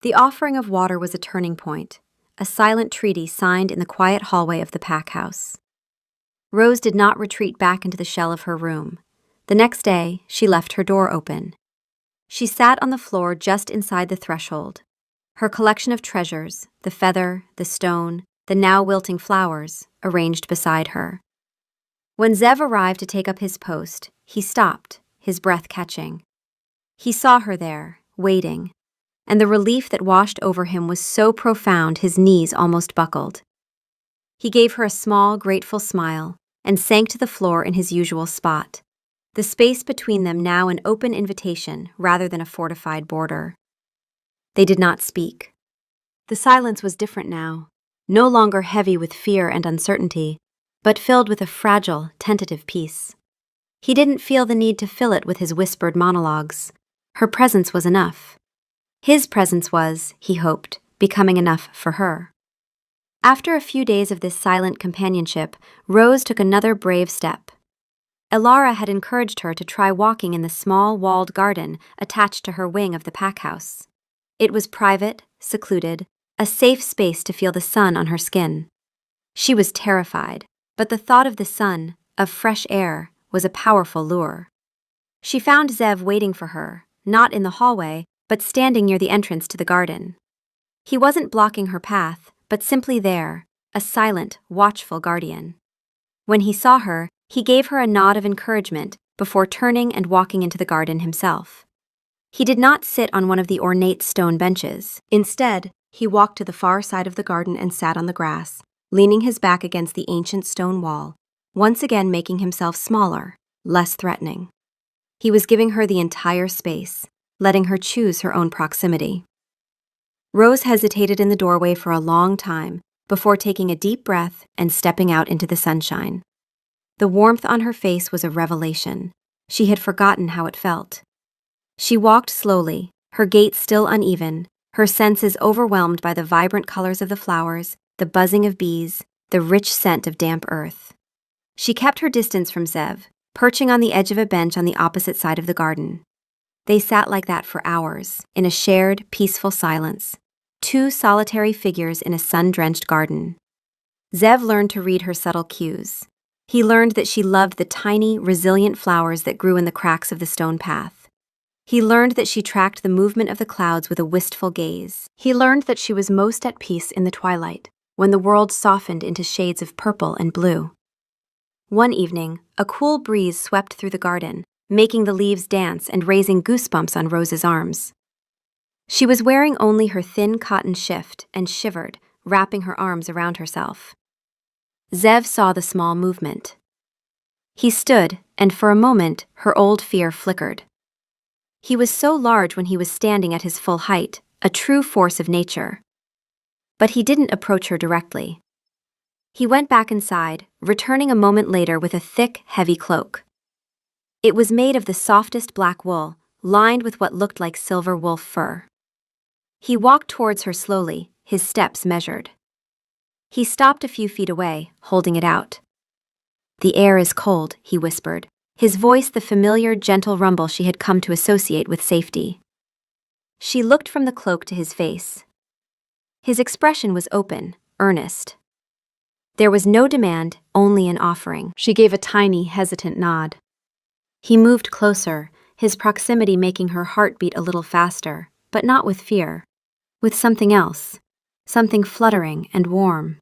Speaker 1: The offering of water was a turning point, a silent treaty signed in the quiet hallway of the pack house. Rose did not retreat back into the shell of her room. The next day, she left her door open. She sat on the floor just inside the threshold. Her collection of treasures, the feather, the stone, the now wilting flowers arranged beside her. When Zev arrived to take up his post, he stopped, his breath catching. He saw her there, waiting, and the relief that washed over him was so profound his knees almost buckled. He gave her a small, grateful smile and sank to the floor in his usual spot, the space between them now an open invitation rather than a fortified border. They did not speak. The silence was different now, no longer heavy with fear and uncertainty, but filled with a fragile, tentative peace. He didn't feel the need to fill it with his whispered monologues. Her presence was enough. His presence was, he hoped, becoming enough for her. After a few days of this silent companionship, Rose took another brave step. Elara had encouraged her to try walking in the small walled garden attached to her wing of the pack house. It was private, secluded, a safe space to feel the sun on her skin. She was terrified, but the thought of the sun, of fresh air, was a powerful lure. She found Zev waiting for her, not in the hallway, but standing near the entrance to the garden. He wasn't blocking her path, but simply there, a silent, watchful guardian. When he saw her, he gave her a nod of encouragement before turning and walking into the garden himself. He did not sit on one of the ornate stone benches. Instead, he walked to the far side of the garden and sat on the grass, leaning his back against the ancient stone wall, once again making himself smaller, less threatening. He was giving her the entire space, letting her choose her own proximity. Rose hesitated in the doorway for a long time before taking a deep breath and stepping out into the sunshine. The warmth on her face was a revelation. She had forgotten how it felt. She walked slowly, her gait still uneven, her senses overwhelmed by the vibrant colors of the flowers, the buzzing of bees, the rich scent of damp earth. She kept her distance from Zev, perching on the edge of a bench on the opposite side of the garden. They sat like that for hours, in a shared, peaceful silence, two solitary figures in a sun-drenched garden. Zev learned to read her subtle cues. He learned that she loved the tiny, resilient flowers that grew in the cracks of the stone path. He learned that she tracked the movement of the clouds with a wistful gaze. He learned that she was most at peace in the twilight, when the world softened into shades of purple and blue. One evening, a cool breeze swept through the garden, making the leaves dance and raising goosebumps on Rose's arms. She was wearing only her thin cotton shift and shivered, wrapping her arms around herself. Zev saw the small movement. He stood, and for a moment, her old fear flickered. He was so large when he was standing at his full height, a true force of nature. But he didn't approach her directly. He went back inside, returning a moment later with a thick, heavy cloak. It was made of the softest black wool, lined with what looked like silver wolf fur. He walked towards her slowly, his steps measured. He stopped a few feet away, holding it out. "The air is cold," he whispered, his voice the familiar, gentle rumble she had come to associate with safety. She looked from the cloak to his face. His expression was open, earnest. There was no demand, only an offering. She gave a tiny, hesitant nod. He moved closer, his proximity making her heart beat a little faster, but not with fear. With something else, something fluttering and warm.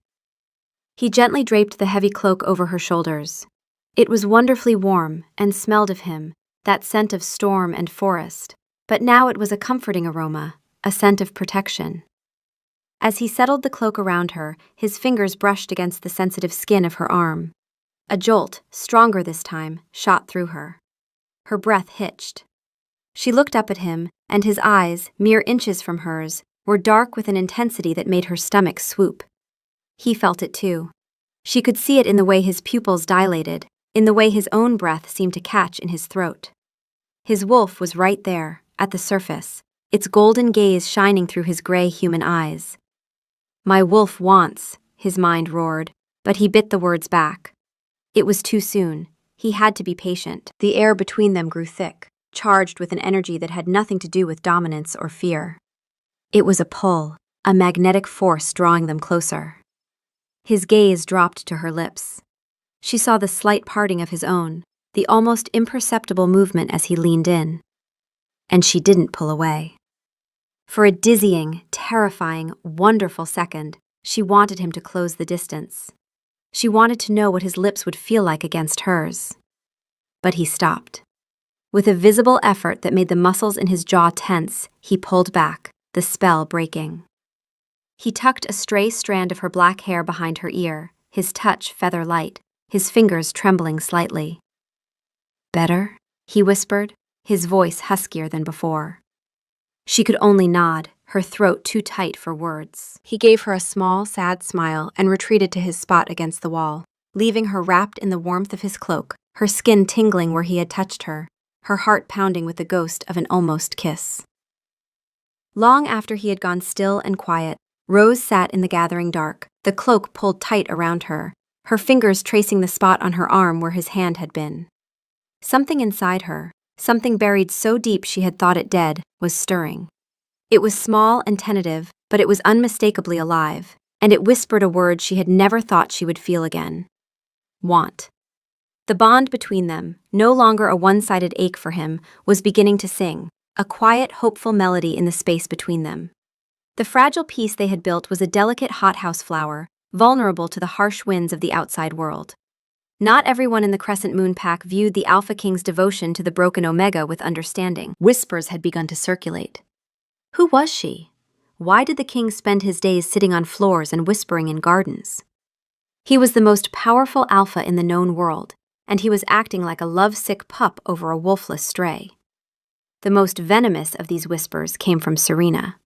Speaker 1: He gently draped the heavy cloak over her shoulders. It was wonderfully warm and smelled of him, that scent of storm and forest, but now it was a comforting aroma, a scent of protection. As he settled the cloak around her, his fingers brushed against the sensitive skin of her arm. A jolt, stronger this time, shot through her. Her breath hitched. She looked up at him, and his eyes, mere inches from hers, were dark with an intensity that made her stomach swoop. He felt it too. She could see it in the way his pupils dilated, in the way his own breath seemed to catch in his throat. His wolf was right there, at the surface, its golden gaze shining through his gray human eyes. "My wolf wants," his mind roared, but he bit the words back. It was too soon. He had to be patient. The air between them grew thick, charged with an energy that had nothing to do with dominance or fear. It was a pull, a magnetic force drawing them closer. His gaze dropped to her lips. She saw the slight parting of his own, the almost imperceptible movement as he leaned in. And she didn't pull away. For a dizzying, terrifying, wonderful second, She wanted him to close the distance. She wanted to know what his lips would feel like against hers. But he stopped. With a visible effort that made the muscles in his jaw tense, he pulled back, the spell breaking. He tucked a stray strand of her black hair behind her ear, his touch feather light, his fingers trembling slightly. "Better?" he whispered, his voice huskier than before. She could only nod, her throat too tight for words. He gave her a small, sad smile and retreated to his spot against the wall, leaving her wrapped in the warmth of his cloak, her skin tingling where he had touched her, her heart pounding with the ghost of an almost kiss. Long after he had gone still and quiet, Rose sat in the gathering dark, the cloak pulled tight around her, her fingers tracing the spot on her arm where his hand had been. Something inside her, something buried so deep she had thought it dead, was stirring. It was small and tentative, but it was unmistakably alive, and it whispered a word she had never thought she would feel again. Want. The bond between them, no longer a one-sided ache for him, was beginning to sing, a quiet, hopeful melody in the space between them. The fragile piece they had built was a delicate hothouse flower, vulnerable to the harsh winds of the outside world. Not everyone in the Crescent Moon Pack viewed the Alpha King's devotion to the broken Omega with understanding. Whispers had begun to circulate. Who was she? Why did the king spend his days sitting on floors and whispering in gardens? He was the most powerful Alpha in the known world, and he was acting like a lovesick pup over a wolfless stray. The most venomous of these whispers came from Serena.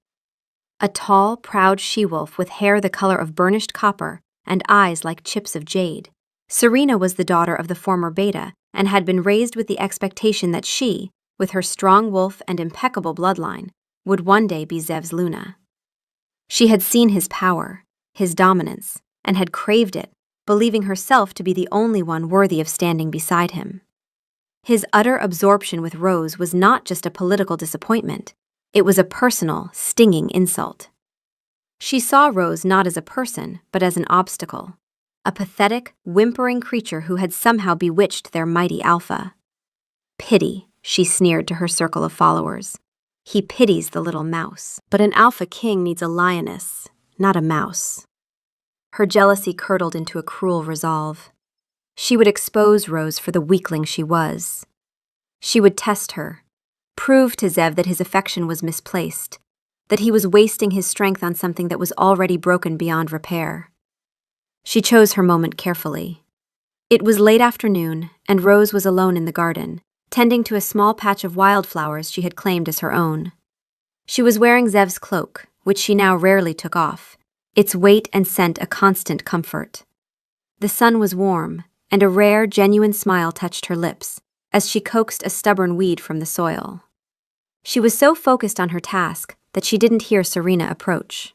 Speaker 1: A tall, proud she-wolf with hair the color of burnished copper and eyes like chips of jade. Serena was the daughter of the former Beta and had been raised with the expectation that she, with her strong wolf and impeccable bloodline, would one day be Zev's Luna. She had seen his power, his dominance, and had craved it, believing herself to be the only one worthy of standing beside him. His utter absorption with Rose was not just a political disappointment, it was a personal, stinging insult. She saw Rose not as a person, but as an obstacle, a pathetic, whimpering creature who had somehow bewitched their mighty Alpha. Pity, she sneered to her circle of followers. He pities the little mouse. But an Alpha King needs a lioness, not a mouse. Her jealousy curdled into a cruel resolve. She would expose Rose for the weakling she was. She would test her, prove to Zev that his affection was misplaced, that he was wasting his strength on something that was already broken beyond repair. She chose her moment carefully. It was late afternoon, and Rose was alone in the garden, tending to a small patch of wildflowers she had claimed as her own. She was wearing Zev's cloak, which she now rarely took off, its weight and scent a constant comfort. The sun was warm, and a rare, genuine smile touched her lips as she coaxed a stubborn weed from the soil. She was so focused on her task that she didn't hear Serena approach.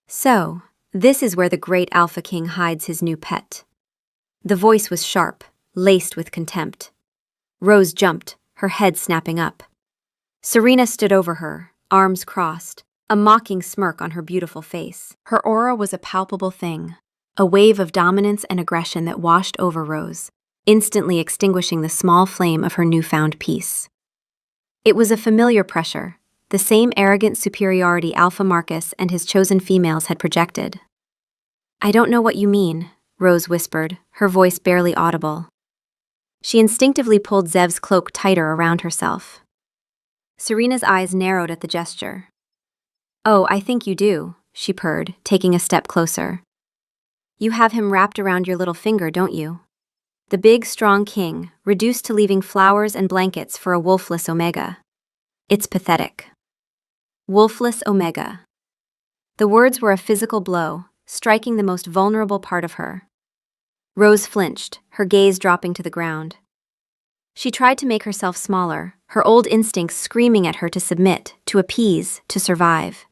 Speaker 1: So, this is where the great Alpha King hides his new pet. The voice was sharp, laced with contempt. Rose jumped, her head snapping up. Serena stood over her, arms crossed, a mocking smirk on her beautiful face. Her aura was a palpable thing, a wave of dominance and aggression that washed over Rose, instantly extinguishing the small flame of her newfound peace. It was a familiar pressure, the same arrogant superiority Alpha Marcus and his chosen females had projected. "I don't know what you mean," Rose whispered, her voice barely audible. She instinctively pulled Zev's cloak tighter around herself. Serena's eyes narrowed at the gesture. "Oh, I think you do," she purred, taking a step closer. "You have him wrapped around your little finger, don't you? The big, strong king, reduced to leaving flowers and blankets for a wolfless Omega. It's pathetic." Wolfless Omega. The words were a physical blow, striking the most vulnerable part of her. Rose flinched, her gaze dropping to the ground. She tried to make herself smaller, her old instincts screaming at her to submit, to appease, to survive.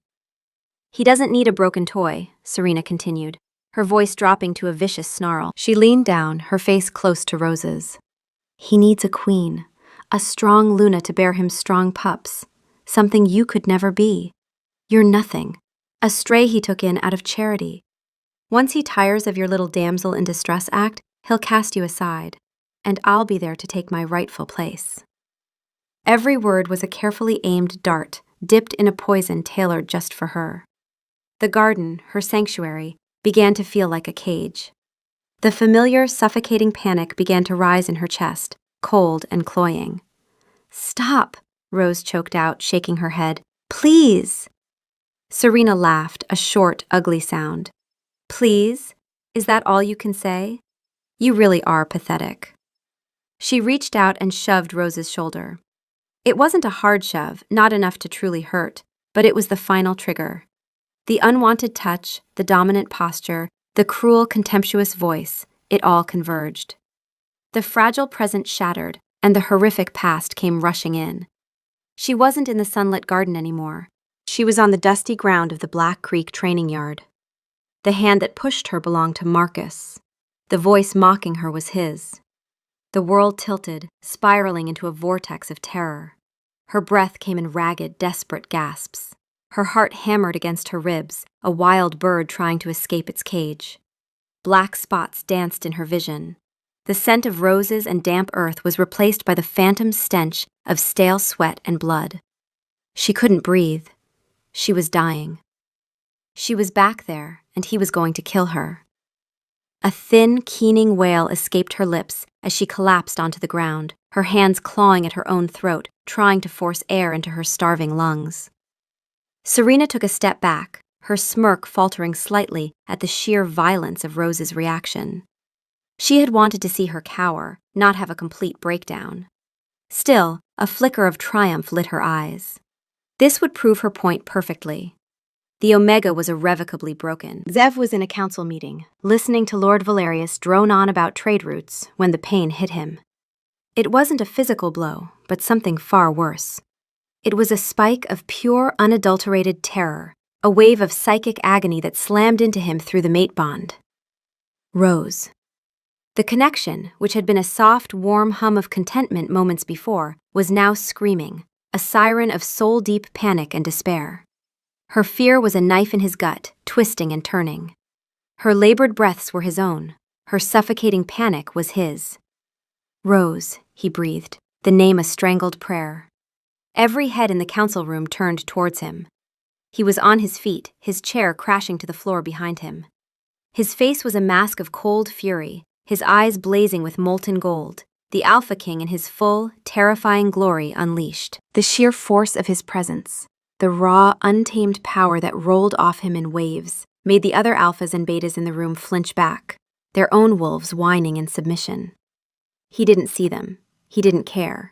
Speaker 1: "He doesn't need a broken toy," Serena continued, her voice dropping to a vicious snarl. She leaned down, her face close to Rose's. "He needs a queen, a strong Luna to bear him strong pups, something you could never be. You're nothing, a stray he took in out of charity. Once he tires of your little damsel in distress act, he'll cast you aside, and I'll be there to take my rightful place." Every word was a carefully aimed dart, dipped in a poison tailored just for her. The garden, her sanctuary, began to feel like a cage. The familiar, suffocating panic began to rise in her chest, cold and cloying. "Stop," Rose choked out, shaking her head. "Please." Serena laughed, a short, ugly sound. "Please? Is that all you can say? You really are pathetic." She reached out and shoved Rose's shoulder. It wasn't a hard shove, not enough to truly hurt, but it was the final trigger. The unwanted touch, the dominant posture, the cruel, contemptuous voice, it all converged. The fragile present shattered, and the horrific past came rushing in. She wasn't in the sunlit garden anymore. She was on the dusty ground of the Black Creek training yard. The hand that pushed her belonged to Marcus. The voice mocking her was his. The world tilted, spiraling into a vortex of terror. Her breath came in ragged, desperate gasps. Her heart hammered against her ribs, a wild bird trying to escape its cage. Black spots danced in her vision. The scent of roses and damp earth was replaced by the phantom stench of stale sweat and blood. She couldn't breathe. She was dying. She was back there, and he was going to kill her. A thin, keening wail escaped her lips as she collapsed onto the ground, her hands clawing at her own throat, trying to force air into her starving lungs. Serena took a step back, her smirk faltering slightly at the sheer violence of Rose's reaction. She had wanted to see her cower, not have a complete breakdown. Still, a flicker of triumph lit her eyes. This would prove her point perfectly. The Omega was irrevocably broken. Zev was in a council meeting, listening to Lord Valerius drone on about trade routes when the pain hit him. It wasn't a physical blow, but something far worse. It was a spike of pure, unadulterated terror, a wave of psychic agony that slammed into him through the mate bond. Rose. The connection, which had been a soft, warm hum of contentment moments before, was now screaming, a siren of soul-deep panic and despair. Her fear was a knife in his gut, twisting and turning. Her labored breaths were his own. Her suffocating panic was his. "Rose," he breathed, the name a strangled prayer. Every head in the council room turned towards him. He was on his feet, his chair crashing to the floor behind him. His face was a mask of cold fury, his eyes blazing with molten gold, the Alpha King in his full, terrifying glory unleashed. The sheer force of his presence, the raw, untamed power that rolled off him in waves, made the other alphas and betas in the room flinch back, their own wolves whining in submission. He didn't see them. He didn't care.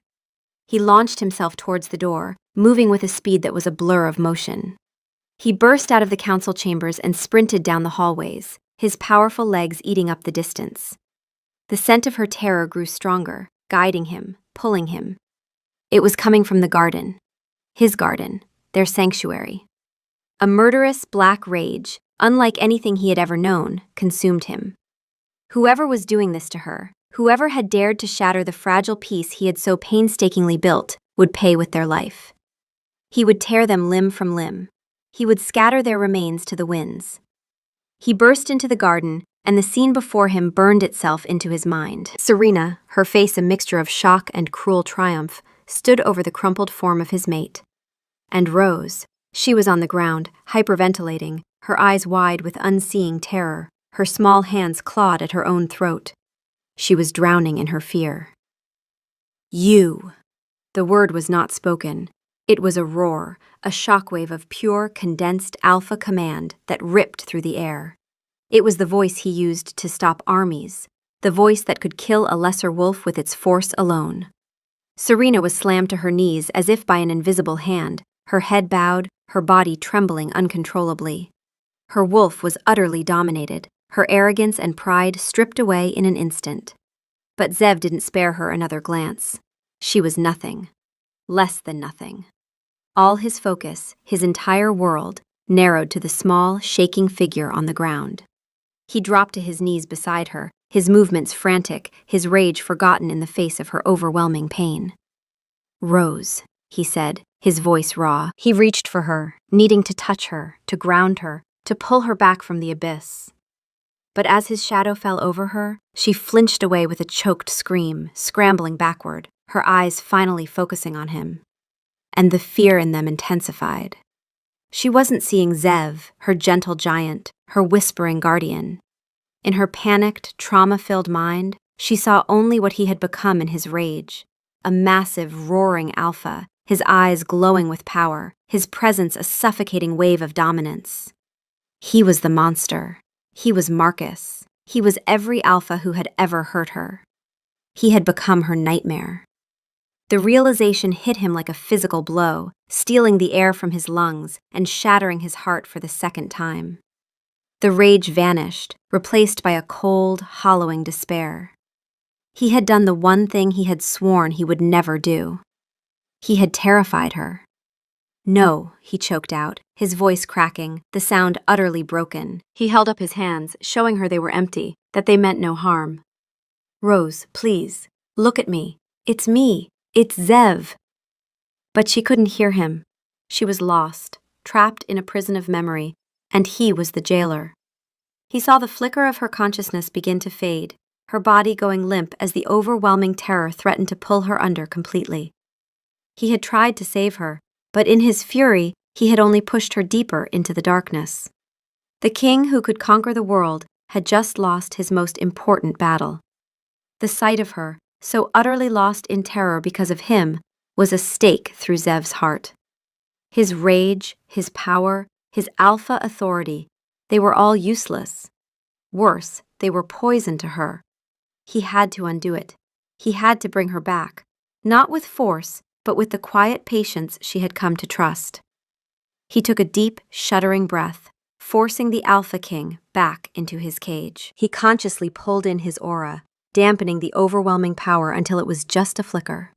Speaker 1: He launched himself towards the door, moving with a speed that was a blur of motion. He burst out of the council chambers and sprinted down the hallways, his powerful legs eating up the distance. The scent of her terror grew stronger, guiding him, pulling him. It was coming from the garden. His garden, their sanctuary. A murderous black rage, unlike anything he had ever known, consumed him. Whoever was doing this to her, whoever had dared to shatter the fragile peace he had so painstakingly built, would pay with their life. He would tear them limb from limb. He would scatter their remains to the winds. He burst into the garden, and the scene before him burned itself into his mind. Serena, her face a mixture of shock and cruel triumph, stood over the crumpled form of his mate. And Rose, she was on the ground, hyperventilating, her eyes wide with unseeing terror, her small hands clawed at her own throat. She was drowning in her fear. "You." The word was not spoken. It was a roar, a shockwave of pure, condensed alpha command that ripped through the air. It was the voice he used to stop armies, the voice that could kill a lesser wolf with its force alone. Serena was slammed to her knees as if by an invisible hand, her head bowed, her body trembling uncontrollably. Her wolf was utterly dominated, her arrogance and pride stripped away in an instant. But Zev didn't spare her another glance. She was nothing. Less than nothing. All his focus, his entire world, narrowed to the small, shaking figure on the ground. He dropped to his knees beside her, his movements frantic, his rage forgotten in the face of her overwhelming pain. "Rose," he said, his voice raw. He reached for her, needing to touch her, to ground her, to pull her back from the abyss. But as his shadow fell over her, she flinched away with a choked scream, scrambling backward, her eyes finally focusing on him. And the fear in them intensified. She wasn't seeing Zev, her gentle giant, her whispering guardian. In her panicked, trauma-filled mind, she saw only what he had become in his rage. A massive, roaring alpha, his eyes glowing with power, his presence a suffocating wave of dominance. He was the monster. He was Marcus. He was every alpha who had ever hurt her. He had become her nightmare. The realization hit him like a physical blow, stealing the air from his lungs and shattering his heart for the second time. The rage vanished, replaced by a cold, hollowing despair. He had done the one thing he had sworn he would never do. He had terrified her. "No," he choked out, his voice cracking, the sound utterly broken. He held up his hands, showing her they were empty, that they meant no harm. "Rose, please, look at me. It's me. It's Zev." But she couldn't hear him. She was lost, trapped in a prison of memory, and he was the jailer. He saw the flicker of her consciousness begin to fade, her body going limp as the overwhelming terror threatened to pull her under completely. He had tried to save her, but in his fury, he had only pushed her deeper into the darkness. The king who could conquer the world had just lost his most important battle. The sight of her, so utterly lost in terror because of him, was a stake through Zev's heart. His rage, his power, his alpha authority, they were all useless. Worse, they were poison to her. He had to undo it. He had to bring her back, not with force, but with the quiet patience she had come to trust. He took a deep, shuddering breath, forcing the Alpha King back into his cage. He consciously pulled in his aura, dampening the overwhelming power until it was just a flicker.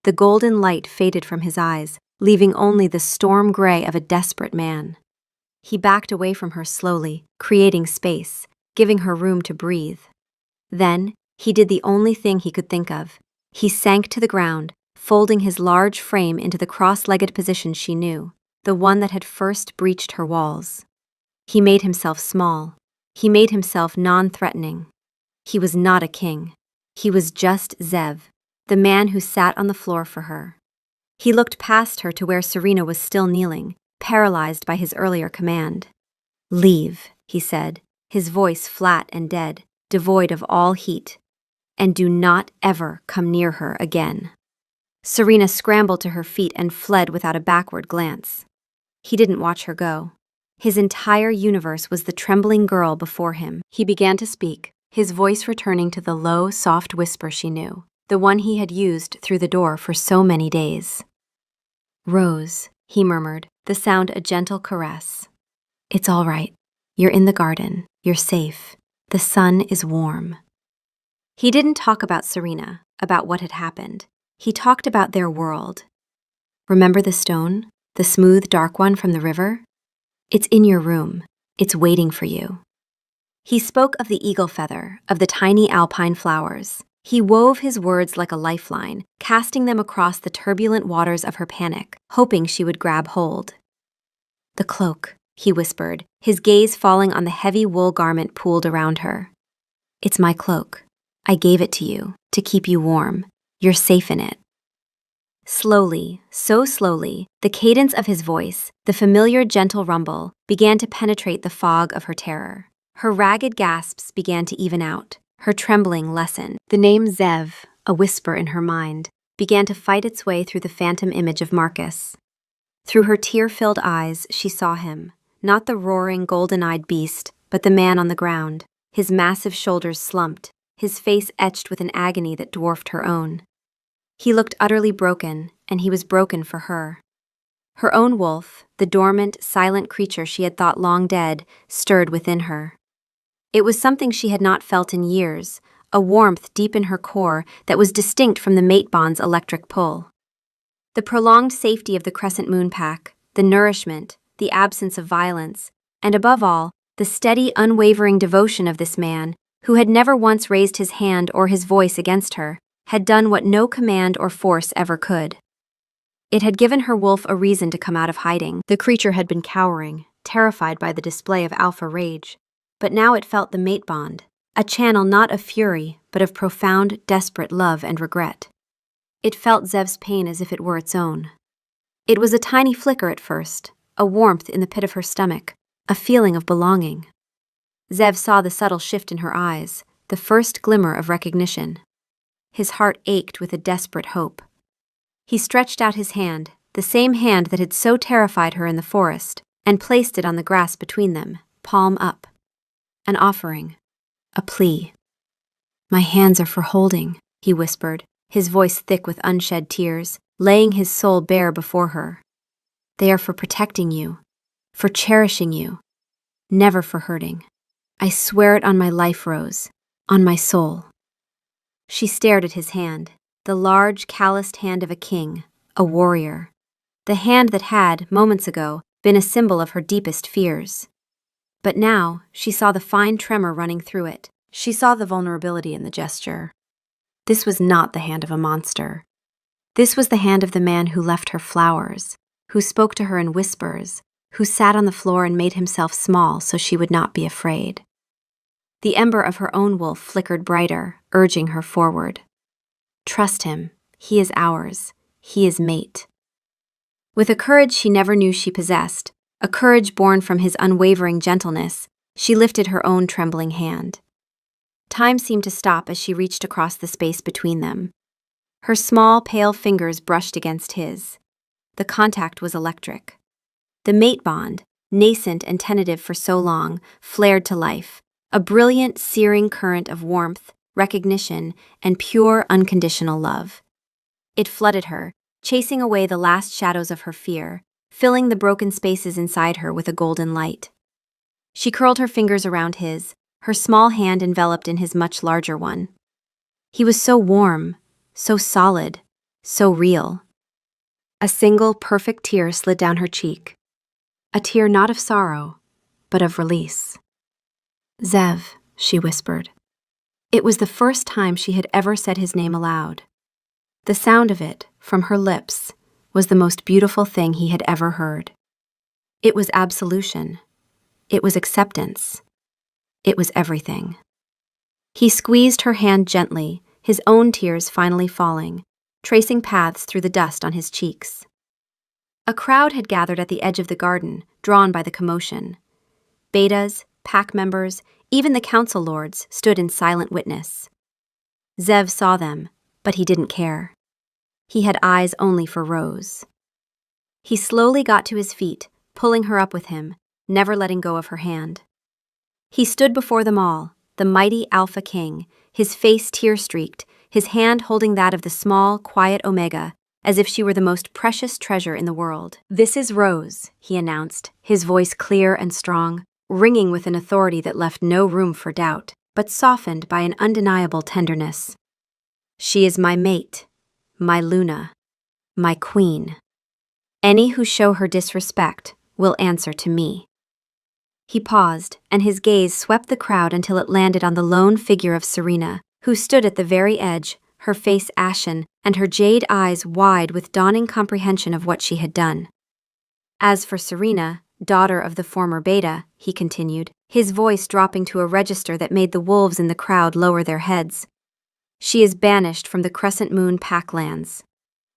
Speaker 1: The golden light faded from his eyes, leaving only the storm gray of a desperate man. He backed away from her slowly, creating space, giving her room to breathe. Then, he did the only thing he could think of. He sank to the ground, folding his large frame into the cross-legged position she knew, the one that had first breached her walls. He made himself small. He made himself non-threatening. He was not a king. He was just Zev, the man who sat on the floor for her. He looked past her to where Serena was still kneeling, paralyzed by his earlier command. "Leave," he said, his voice flat and dead, devoid of all heat. "And do not ever come near her again." Serena scrambled to her feet and fled without a backward glance. He didn't watch her go. His entire universe was the trembling girl before him. He began to speak, his voice returning to the low, soft whisper she knew, the one he had used through the door for so many days. "Rose," he murmured, the sound a gentle caress. "It's all right. You're in the garden. You're safe. The sun is warm." He didn't talk about Serena, about what had happened. He talked about their world. "Remember the stone? The smooth, dark one from the river? It's in your room. It's waiting for you." He spoke of the eagle feather, of the tiny alpine flowers. He wove his words like a lifeline, casting them across the turbulent waters of her panic, hoping she would grab hold. "The cloak," he whispered, his gaze falling on the heavy wool garment pooled around her. "It's my cloak. I gave it to you, to keep you warm. You're safe in it." Slowly, so slowly, the cadence of his voice, the familiar gentle rumble, began to penetrate the fog of her terror. Her ragged gasps began to even out. Her trembling lessened. The name Zev, a whisper in her mind, began to fight its way through the phantom image of Marcus. Through her tear-filled eyes, she saw him, not the roaring, golden-eyed beast, but the man on the ground, his massive shoulders slumped, his face etched with an agony that dwarfed her own. He looked utterly broken, and he was broken for her. Her own wolf, the dormant, silent creature she had thought long dead, stirred within her. It was something she had not felt in years, a warmth deep in her core that was distinct from the mate bond's electric pull. The prolonged safety of the Crescent Moon Pack, the nourishment, the absence of violence, and above all, the steady, unwavering devotion of this man, who had never once raised his hand or his voice against her, had done what no command or force ever could. It had given her wolf a reason to come out of hiding. The creature had been cowering, terrified by the display of alpha rage, but now it felt the mate bond, a channel not of fury, but of profound, desperate love and regret. It felt Zev's pain as if it were its own. It was a tiny flicker at first, a warmth in the pit of her stomach, a feeling of belonging. Zev saw the subtle shift in her eyes, the first glimmer of recognition. His heart ached with a desperate hope. He stretched out his hand, the same hand that had so terrified her in the forest, and placed it on the grass between them, palm up. An offering. A plea. "My hands are for holding," he whispered, his voice thick with unshed tears, laying his soul bare before her. "They are for protecting you, for cherishing you, never for hurting. I swear it on my life, Rose, on my soul." She stared at his hand, the large, calloused hand of a king, a warrior. The hand that had, moments ago, been a symbol of her deepest fears. But now, she saw the fine tremor running through it. She saw the vulnerability in the gesture. This was not the hand of a monster. This was the hand of the man who left her flowers, who spoke to her in whispers, who sat on the floor and made himself small so she would not be afraid. The ember of her own wolf flickered brighter, urging her forward. "Trust him. He is ours. He is mate." With a courage she never knew she possessed, a courage born from his unwavering gentleness, she lifted her own trembling hand. Time seemed to stop as she reached across the space between them. Her small, pale fingers brushed against his. The contact was electric. The mate bond, nascent and tentative for so long, flared to life, a brilliant, searing current of warmth, recognition, and pure, unconditional love. It flooded her, chasing away the last shadows of her fear, filling the broken spaces inside her with a golden light. She curled her fingers around his, her small hand enveloped in his much larger one. He was so warm, so solid, so real. A single, perfect tear slid down her cheek. A tear not of sorrow, but of release. "Zev," she whispered. It was the first time she had ever said his name aloud. The sound of it, from her lips, was the most beautiful thing he had ever heard. It was absolution. It was acceptance. It was everything. He squeezed her hand gently, his own tears finally falling, tracing paths through the dust on his cheeks. A crowd had gathered at the edge of the garden, drawn by the commotion. Betas, pack members, even the council lords stood in silent witness. Zev saw them, but he didn't care. He had eyes only for Rose. He slowly got to his feet, pulling her up with him, never letting go of her hand. He stood before them all, the mighty Alpha King, his face tear-streaked, his hand holding that of the small, quiet Omega, as if she were the most precious treasure in the world. "This is Rose," he announced, his voice clear and strong, ringing with an authority that left no room for doubt, but softened by an undeniable tenderness. "She is my mate, my Luna, my queen. Any who show her disrespect will answer to me." He paused, and his gaze swept the crowd until it landed on the lone figure of Serena, who stood at the very edge, her face ashen, and her jade eyes wide with dawning comprehension of what she had done. "As for Serena, daughter of the former Beta," he continued, his voice dropping to a register that made the wolves in the crowd lower their heads, "she is banished from the Crescent Moon Packlands.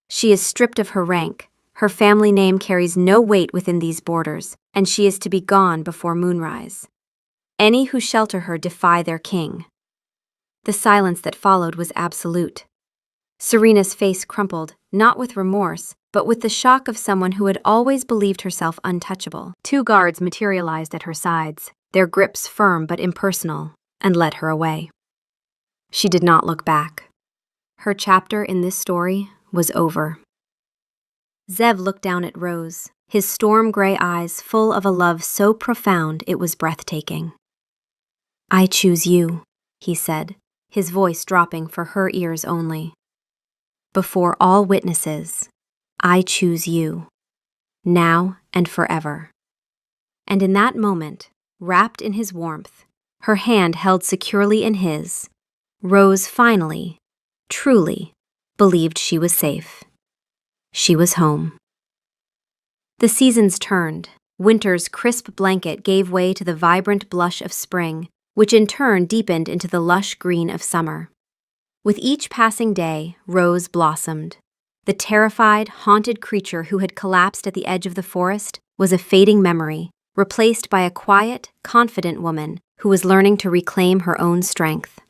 Speaker 1: She is stripped of her rank, her family name carries no weight within these borders, and she is to be gone before moonrise. Any who shelter her defy their king." The silence that followed was absolute. Serena's face crumpled, not with remorse, but with the shock of someone who had always believed herself untouchable. Two guards materialized at her sides, their grips firm but impersonal, and led her away. She did not look back. Her chapter in this story was over. Zev looked down at Rose, his storm-gray eyes full of a love so profound it was breathtaking. "I choose you," he said, his voice dropping for her ears only. "Before all witnesses, I choose you, now and forever." And in that moment, wrapped in his warmth, her hand held securely in his, Rose finally, truly, believed she was safe. She was home. The seasons turned. Winter's crisp blanket gave way to the vibrant blush of spring, which in turn deepened into the lush green of summer. With each passing day, Rose blossomed. The terrified, haunted creature who had collapsed at the edge of the forest was a fading memory, replaced by a quiet, confident woman who was learning to reclaim her own strength.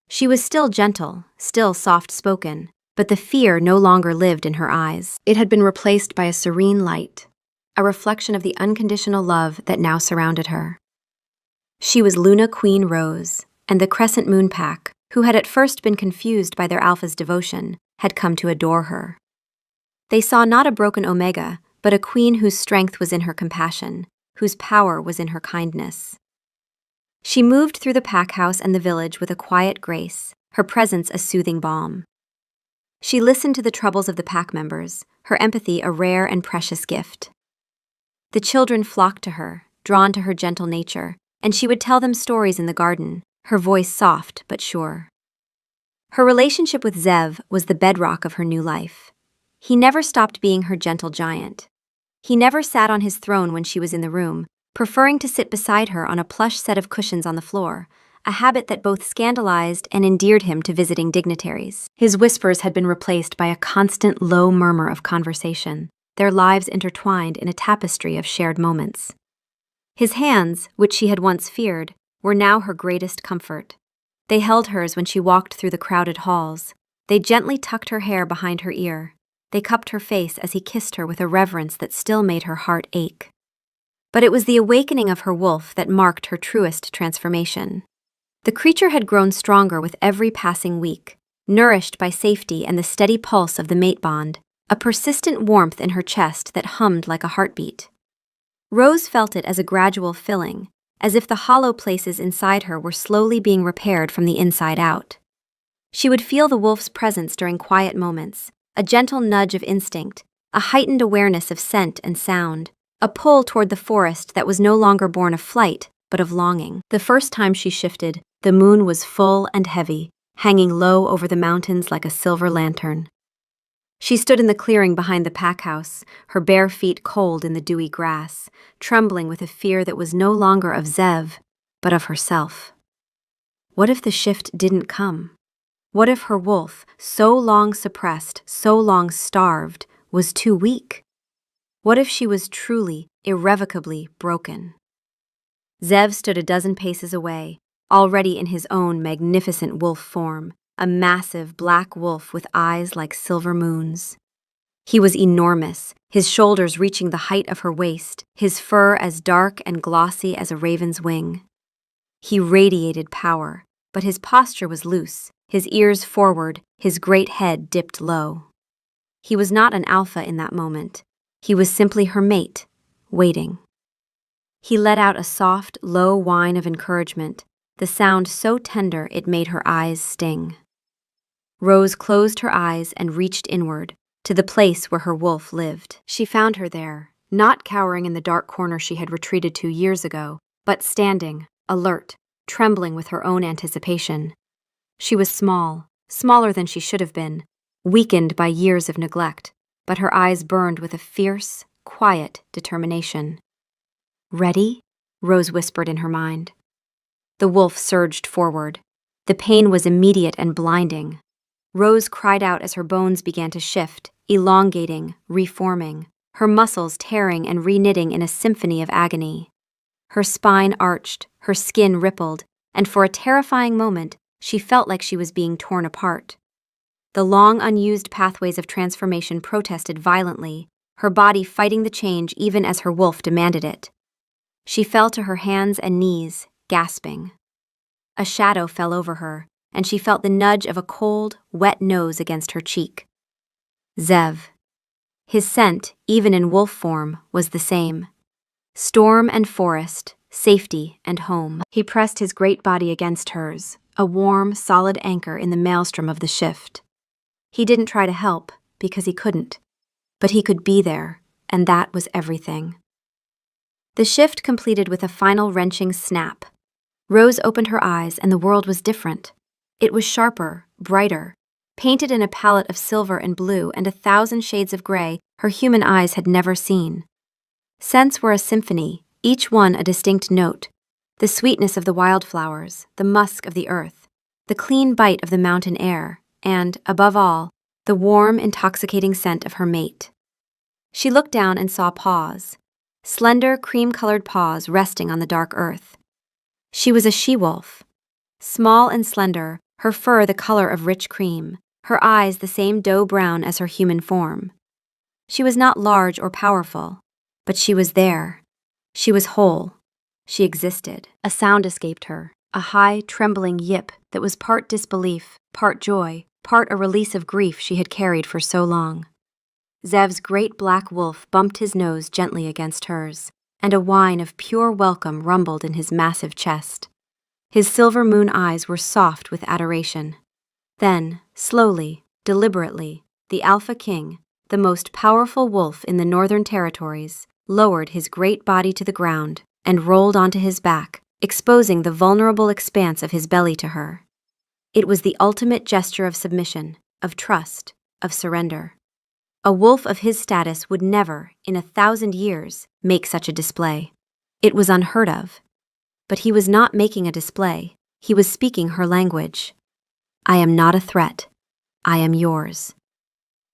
Speaker 1: She was still gentle, still soft-spoken, but the fear no longer lived in her eyes. It had been replaced by a serene light, a reflection of the unconditional love that now surrounded her. She was Luna Queen Rose, and the Crescent Moon Pack, who had at first been confused by their alpha's devotion, had come to adore her. They saw not a broken Omega, but a queen whose strength was in her compassion, whose power was in her kindness. She moved through the pack house and the village with a quiet grace, her presence a soothing balm. She listened to the troubles of the pack members, her empathy a rare and precious gift. The children flocked to her, drawn to her gentle nature, and she would tell them stories in the garden, her voice soft but sure. Her relationship with Zev was the bedrock of her new life. He never stopped being her gentle giant. He never sat on his throne when she was in the room, preferring to sit beside her on a plush set of cushions on the floor, a habit that both scandalized and endeared him to visiting dignitaries. His whispers had been replaced by a constant low murmur of conversation, their lives intertwined in a tapestry of shared moments. His hands, which she had once feared, were now her greatest comfort. They held hers when she walked through the crowded halls. They gently tucked her hair behind her ear. They cupped her face as he kissed her with a reverence that still made her heart ache. But it was the awakening of her wolf that marked her truest transformation. The creature had grown stronger with every passing week, nourished by safety and the steady pulse of the mate bond, a persistent warmth in her chest that hummed like a heartbeat. Rose felt it as a gradual filling, as if the hollow places inside her were slowly being repaired from the inside out. She would feel the wolf's presence during quiet moments, a gentle nudge of instinct, a heightened awareness of scent and sound, a pull toward the forest that was no longer born of flight, but of longing. The first time she shifted, the moon was full and heavy, hanging low over the mountains like a silver lantern. She stood in the clearing behind the pack house, her bare feet cold in the dewy grass, trembling with a fear that was no longer of Zev, but of herself. What if the shift didn't come? What if her wolf, so long suppressed, so long starved, was too weak? What if she was truly, irrevocably broken? Zev stood a dozen paces away, already in his own magnificent wolf form, a massive black wolf with eyes like silver moons. He was enormous, his shoulders reaching the height of her waist, his fur as dark and glossy as a raven's wing. He radiated power, but his posture was loose, his ears forward, his great head dipped low. He was not an alpha in that moment. He was simply her mate, waiting. He let out a soft, low whine of encouragement, the sound so tender it made her eyes sting. Rose closed her eyes and reached inward, to the place where her wolf lived. She found her there, not cowering in the dark corner she had retreated to years ago, but standing, alert, trembling with her own anticipation. She was small, smaller than she should have been, weakened by years of neglect, but her eyes burned with a fierce, quiet determination. "Ready?" Rose whispered in her mind. The wolf surged forward. The pain was immediate and blinding. Rose cried out as her bones began to shift, elongating, reforming, her muscles tearing and reknitting in a symphony of agony. Her spine arched, her skin rippled, and for a terrifying moment, she felt like she was being torn apart. The long unused pathways of transformation protested violently, her body fighting the change even as her wolf demanded it. She fell to her hands and knees, gasping. A shadow fell over her, and she felt the nudge of a cold, wet nose against her cheek. Zev. His scent, even in wolf form, was the same. Storm and forest, safety and home. He pressed his great body against hers, a warm, solid anchor in the maelstrom of the shift. He didn't try to help, because he couldn't. But he could be there, and that was everything. The shift completed with a final wrenching snap. Rose opened her eyes and the world was different. It was sharper, brighter, painted in a palette of silver and blue and 1,000 shades of gray her human eyes had never seen. Scents were a symphony, each one a distinct note. The sweetness of the wildflowers, the musk of the earth, the clean bite of the mountain air, and, above all, the warm, intoxicating scent of her mate. She looked down and saw paws, slender, cream-colored paws resting on the dark earth. She was a she-wolf. Small and slender, her fur the color of rich cream, her eyes the same doe-brown as her human form. She was not large or powerful, but she was there. She was whole. She existed. A sound escaped her, a high, trembling yip that was part disbelief, part joy, part a release of grief she had carried for so long. Zev's great black wolf bumped his nose gently against hers, and a whine of pure welcome rumbled in his massive chest. His silver moon eyes were soft with adoration. Then, slowly, deliberately, the Alpha King, the most powerful wolf in the Northern Territories, lowered his great body to the ground and rolled onto his back, exposing the vulnerable expanse of his belly to her. It was the ultimate gesture of submission, of trust, of surrender. A wolf of his status would never, in 1,000 years, make such a display. It was unheard of. But he was not making a display. He was speaking her language. I am not a threat. I am yours.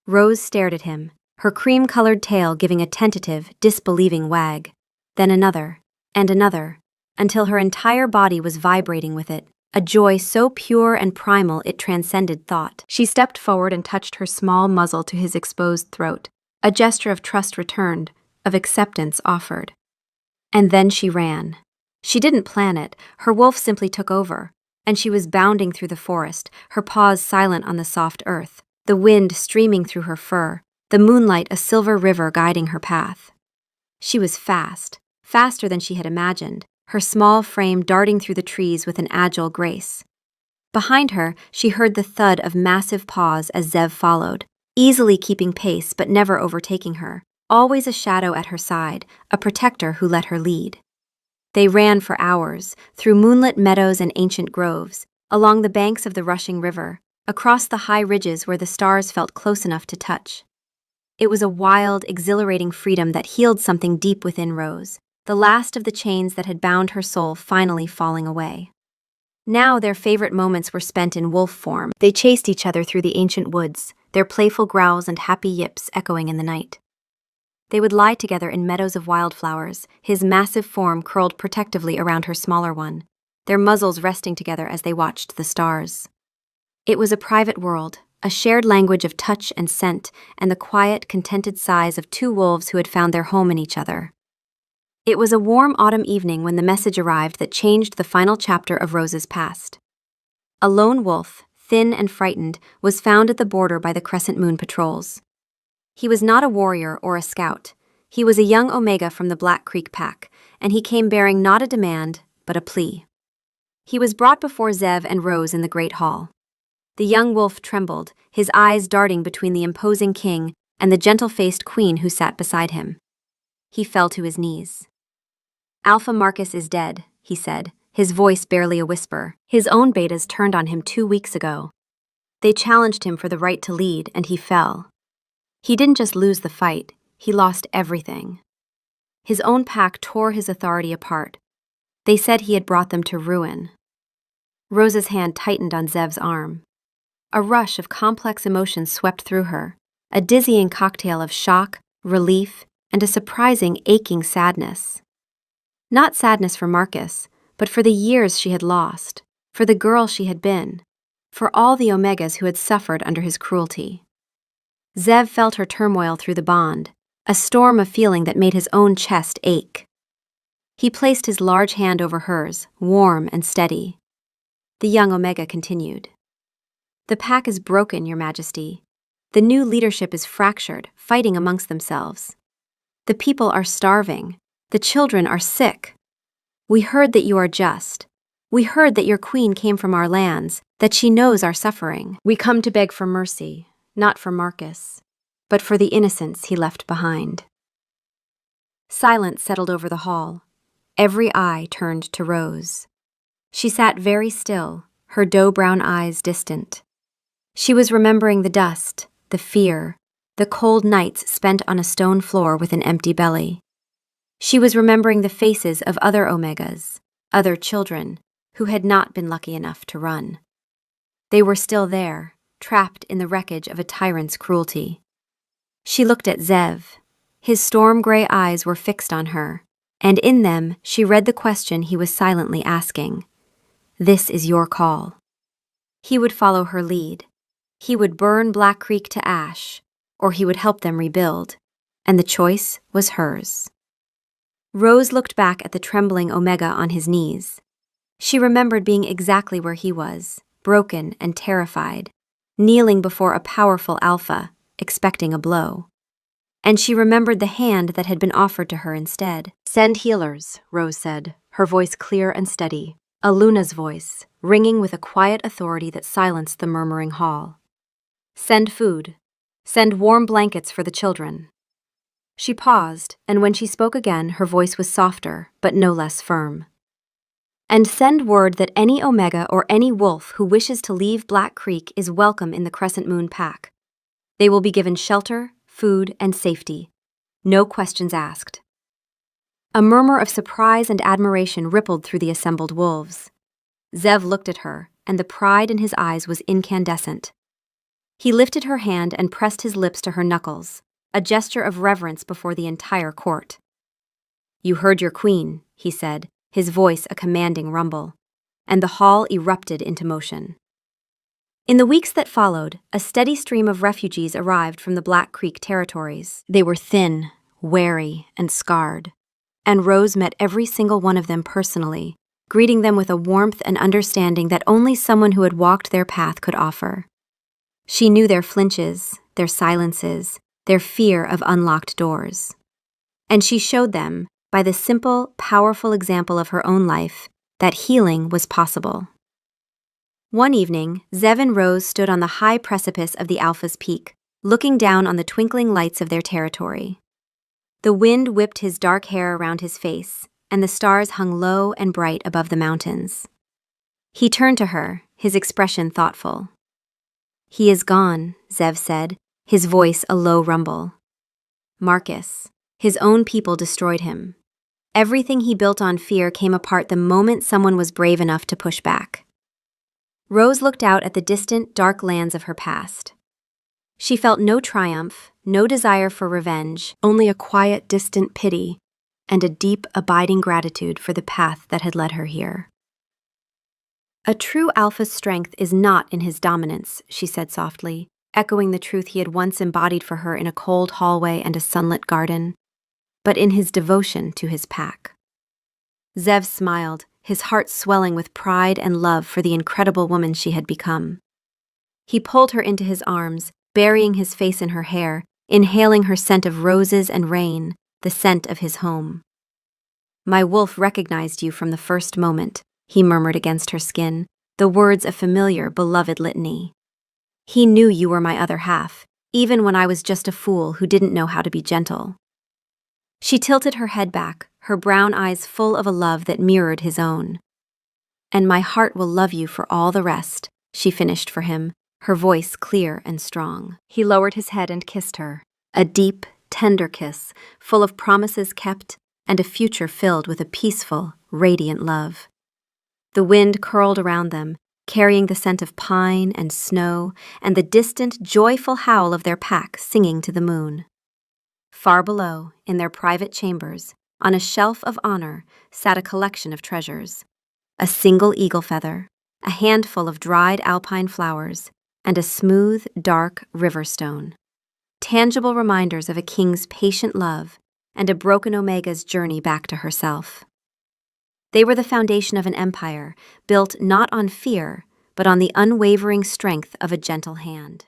Speaker 1: Rose stared at him, her cream-colored tail giving a tentative, disbelieving wag. Then another, and another, until her entire body was vibrating with it, a joy so pure and primal it transcended thought. She stepped forward and touched her small muzzle to his exposed throat, a gesture of trust returned, of acceptance offered. And then she ran. She didn't plan it, her wolf simply took over, and she was bounding through the forest, her paws silent on the soft earth, the wind streaming through her fur, the moonlight a silver river guiding her path. She was fast, faster than she had imagined, her small frame darting through the trees with an agile grace. Behind her, she heard the thud of massive paws as Zev followed, easily keeping pace but never overtaking her, always a shadow at her side, a protector who let her lead. They ran for hours, through moonlit meadows and ancient groves, along the banks of the rushing river, across the high ridges where the stars felt close enough to touch. It was a wild, exhilarating freedom that healed something deep within Rose, the last of the chains that had bound her soul finally falling away. Now their favorite moments were spent in wolf form. They chased each other through the ancient woods, their playful growls and happy yips echoing in the night. They would lie together in meadows of wildflowers, his massive form curled protectively around her smaller one, their muzzles resting together as they watched the stars. It was a private world, a shared language of touch and scent, and the quiet, contented sighs of two wolves who had found their home in each other. It was a warm autumn evening when the message arrived that changed the final chapter of Rose's past. A lone wolf, thin and frightened, was found at the border by the Crescent Moon patrols. He was not a warrior or a scout. He was a young Omega from the Black Creek Pack, and he came bearing not a demand, but a plea. He was brought before Zev and Rose in the Great Hall. The young wolf trembled, his eyes darting between the imposing king and the gentle-faced queen who sat beside him. He fell to his knees. Alpha Marcus is dead, he said, his voice barely a whisper. His own betas turned on him 2 weeks ago. They challenged him for the right to lead, and he fell. He didn't just lose the fight, he lost everything. His own pack tore his authority apart. They said he had brought them to ruin. Rose's hand tightened on Zev's arm. A rush of complex emotions swept through her, a dizzying cocktail of shock, relief, and a surprising, aching sadness. Not sadness for Marcus, but for the years she had lost, for the girl she had been, for all the Omegas who had suffered under his cruelty. Zev felt her turmoil through the bond, a storm of feeling that made his own chest ache. He placed his large hand over hers, warm and steady. The young Omega continued. The pack is broken, Your Majesty. The new leadership is fractured, fighting amongst themselves. The people are starving. The children are sick. We heard that you are just. We heard that your queen came from our lands, that she knows our suffering. We come to beg for mercy. Not for Marcus, but for the innocents he left behind. Silence settled over the hall. Every eye turned to Rose. She sat very still, her doe-brown eyes distant. She was remembering the dust, the fear, the cold nights spent on a stone floor with an empty belly. She was remembering the faces of other Omegas, other children, who had not been lucky enough to run. They were still there, trapped in the wreckage of a tyrant's cruelty. She looked at Zev. His storm-gray eyes were fixed on her, and in them she read the question he was silently asking. This is your call. He would follow her lead. He would burn Black Creek to ash, or he would help them rebuild, and the choice was hers. Rose looked back at the trembling Omega on his knees. She remembered being exactly where he was, broken and terrified, kneeling before a powerful alpha, expecting a blow. And she remembered the hand that had been offered to her instead. "Send healers," Rose said, her voice clear and steady, a Luna's voice, ringing with a quiet authority that silenced the murmuring hall. "Send food. Send warm blankets for the children." She paused, and when she spoke again, her voice was softer, but no less firm. "And send word that any Omega or any wolf who wishes to leave Black Creek is welcome in the Crescent Moon Pack. They will be given shelter, food, and safety. No questions asked." A murmur of surprise and admiration rippled through the assembled wolves. Zev looked at her, and the pride in his eyes was incandescent. He lifted her hand and pressed his lips to her knuckles, a gesture of reverence before the entire court. "You heard your queen," he said, his voice a commanding rumble, and the hall erupted into motion. In the weeks that followed, a steady stream of refugees arrived from the Black Creek territories. They were thin, wary, and scarred, and Rose met every single one of them personally, greeting them with a warmth and understanding that only someone who had walked their path could offer. She knew their flinches, their silences, their fear of unlocked doors. And she showed them, by the simple, powerful example of her own life, that healing was possible. One evening, Zev and Rose stood on the high precipice of the Alpha's peak, looking down on the twinkling lights of their territory. The wind whipped his dark hair around his face, and the stars hung low and bright above the mountains. He turned to her, his expression thoughtful. "He is gone," Zev said, his voice a low rumble. "Marcus, his own people destroyed him. Everything he built on fear came apart the moment someone was brave enough to push back." Rose looked out at the distant, dark lands of her past. She felt no triumph, no desire for revenge, only a quiet, distant pity, and a deep, abiding gratitude for the path that had led her here. "A true Alpha's strength is not in his dominance," she said softly, echoing the truth he had once embodied for her in a cold hallway and a sunlit garden, but in his devotion to his pack. Zev smiled, his heart swelling with pride and love for the incredible woman she had become. He pulled her into his arms, burying his face in her hair, inhaling her scent of roses and rain, the scent of his home. "My wolf recognized you from the first moment," he murmured against her skin, the words a familiar, beloved litany. "He knew you were my other half, even when I was just a fool who didn't know how to be gentle." She tilted her head back, her brown eyes full of a love that mirrored his own. "And my heart will love you for all the rest," she finished for him, her voice clear and strong. He lowered his head and kissed her, a deep, tender kiss, full of promises kept and a future filled with a peaceful, radiant love. The wind curled around them, carrying the scent of pine and snow and the distant, joyful howl of their pack singing to the moon. Far below, in their private chambers, on a shelf of honor, sat a collection of treasures. A single eagle feather, a handful of dried alpine flowers, and a smooth, dark river stone. Tangible reminders of a king's patient love and a broken Omega's journey back to herself. They were the foundation of an empire, built not on fear, but on the unwavering strength of a gentle hand.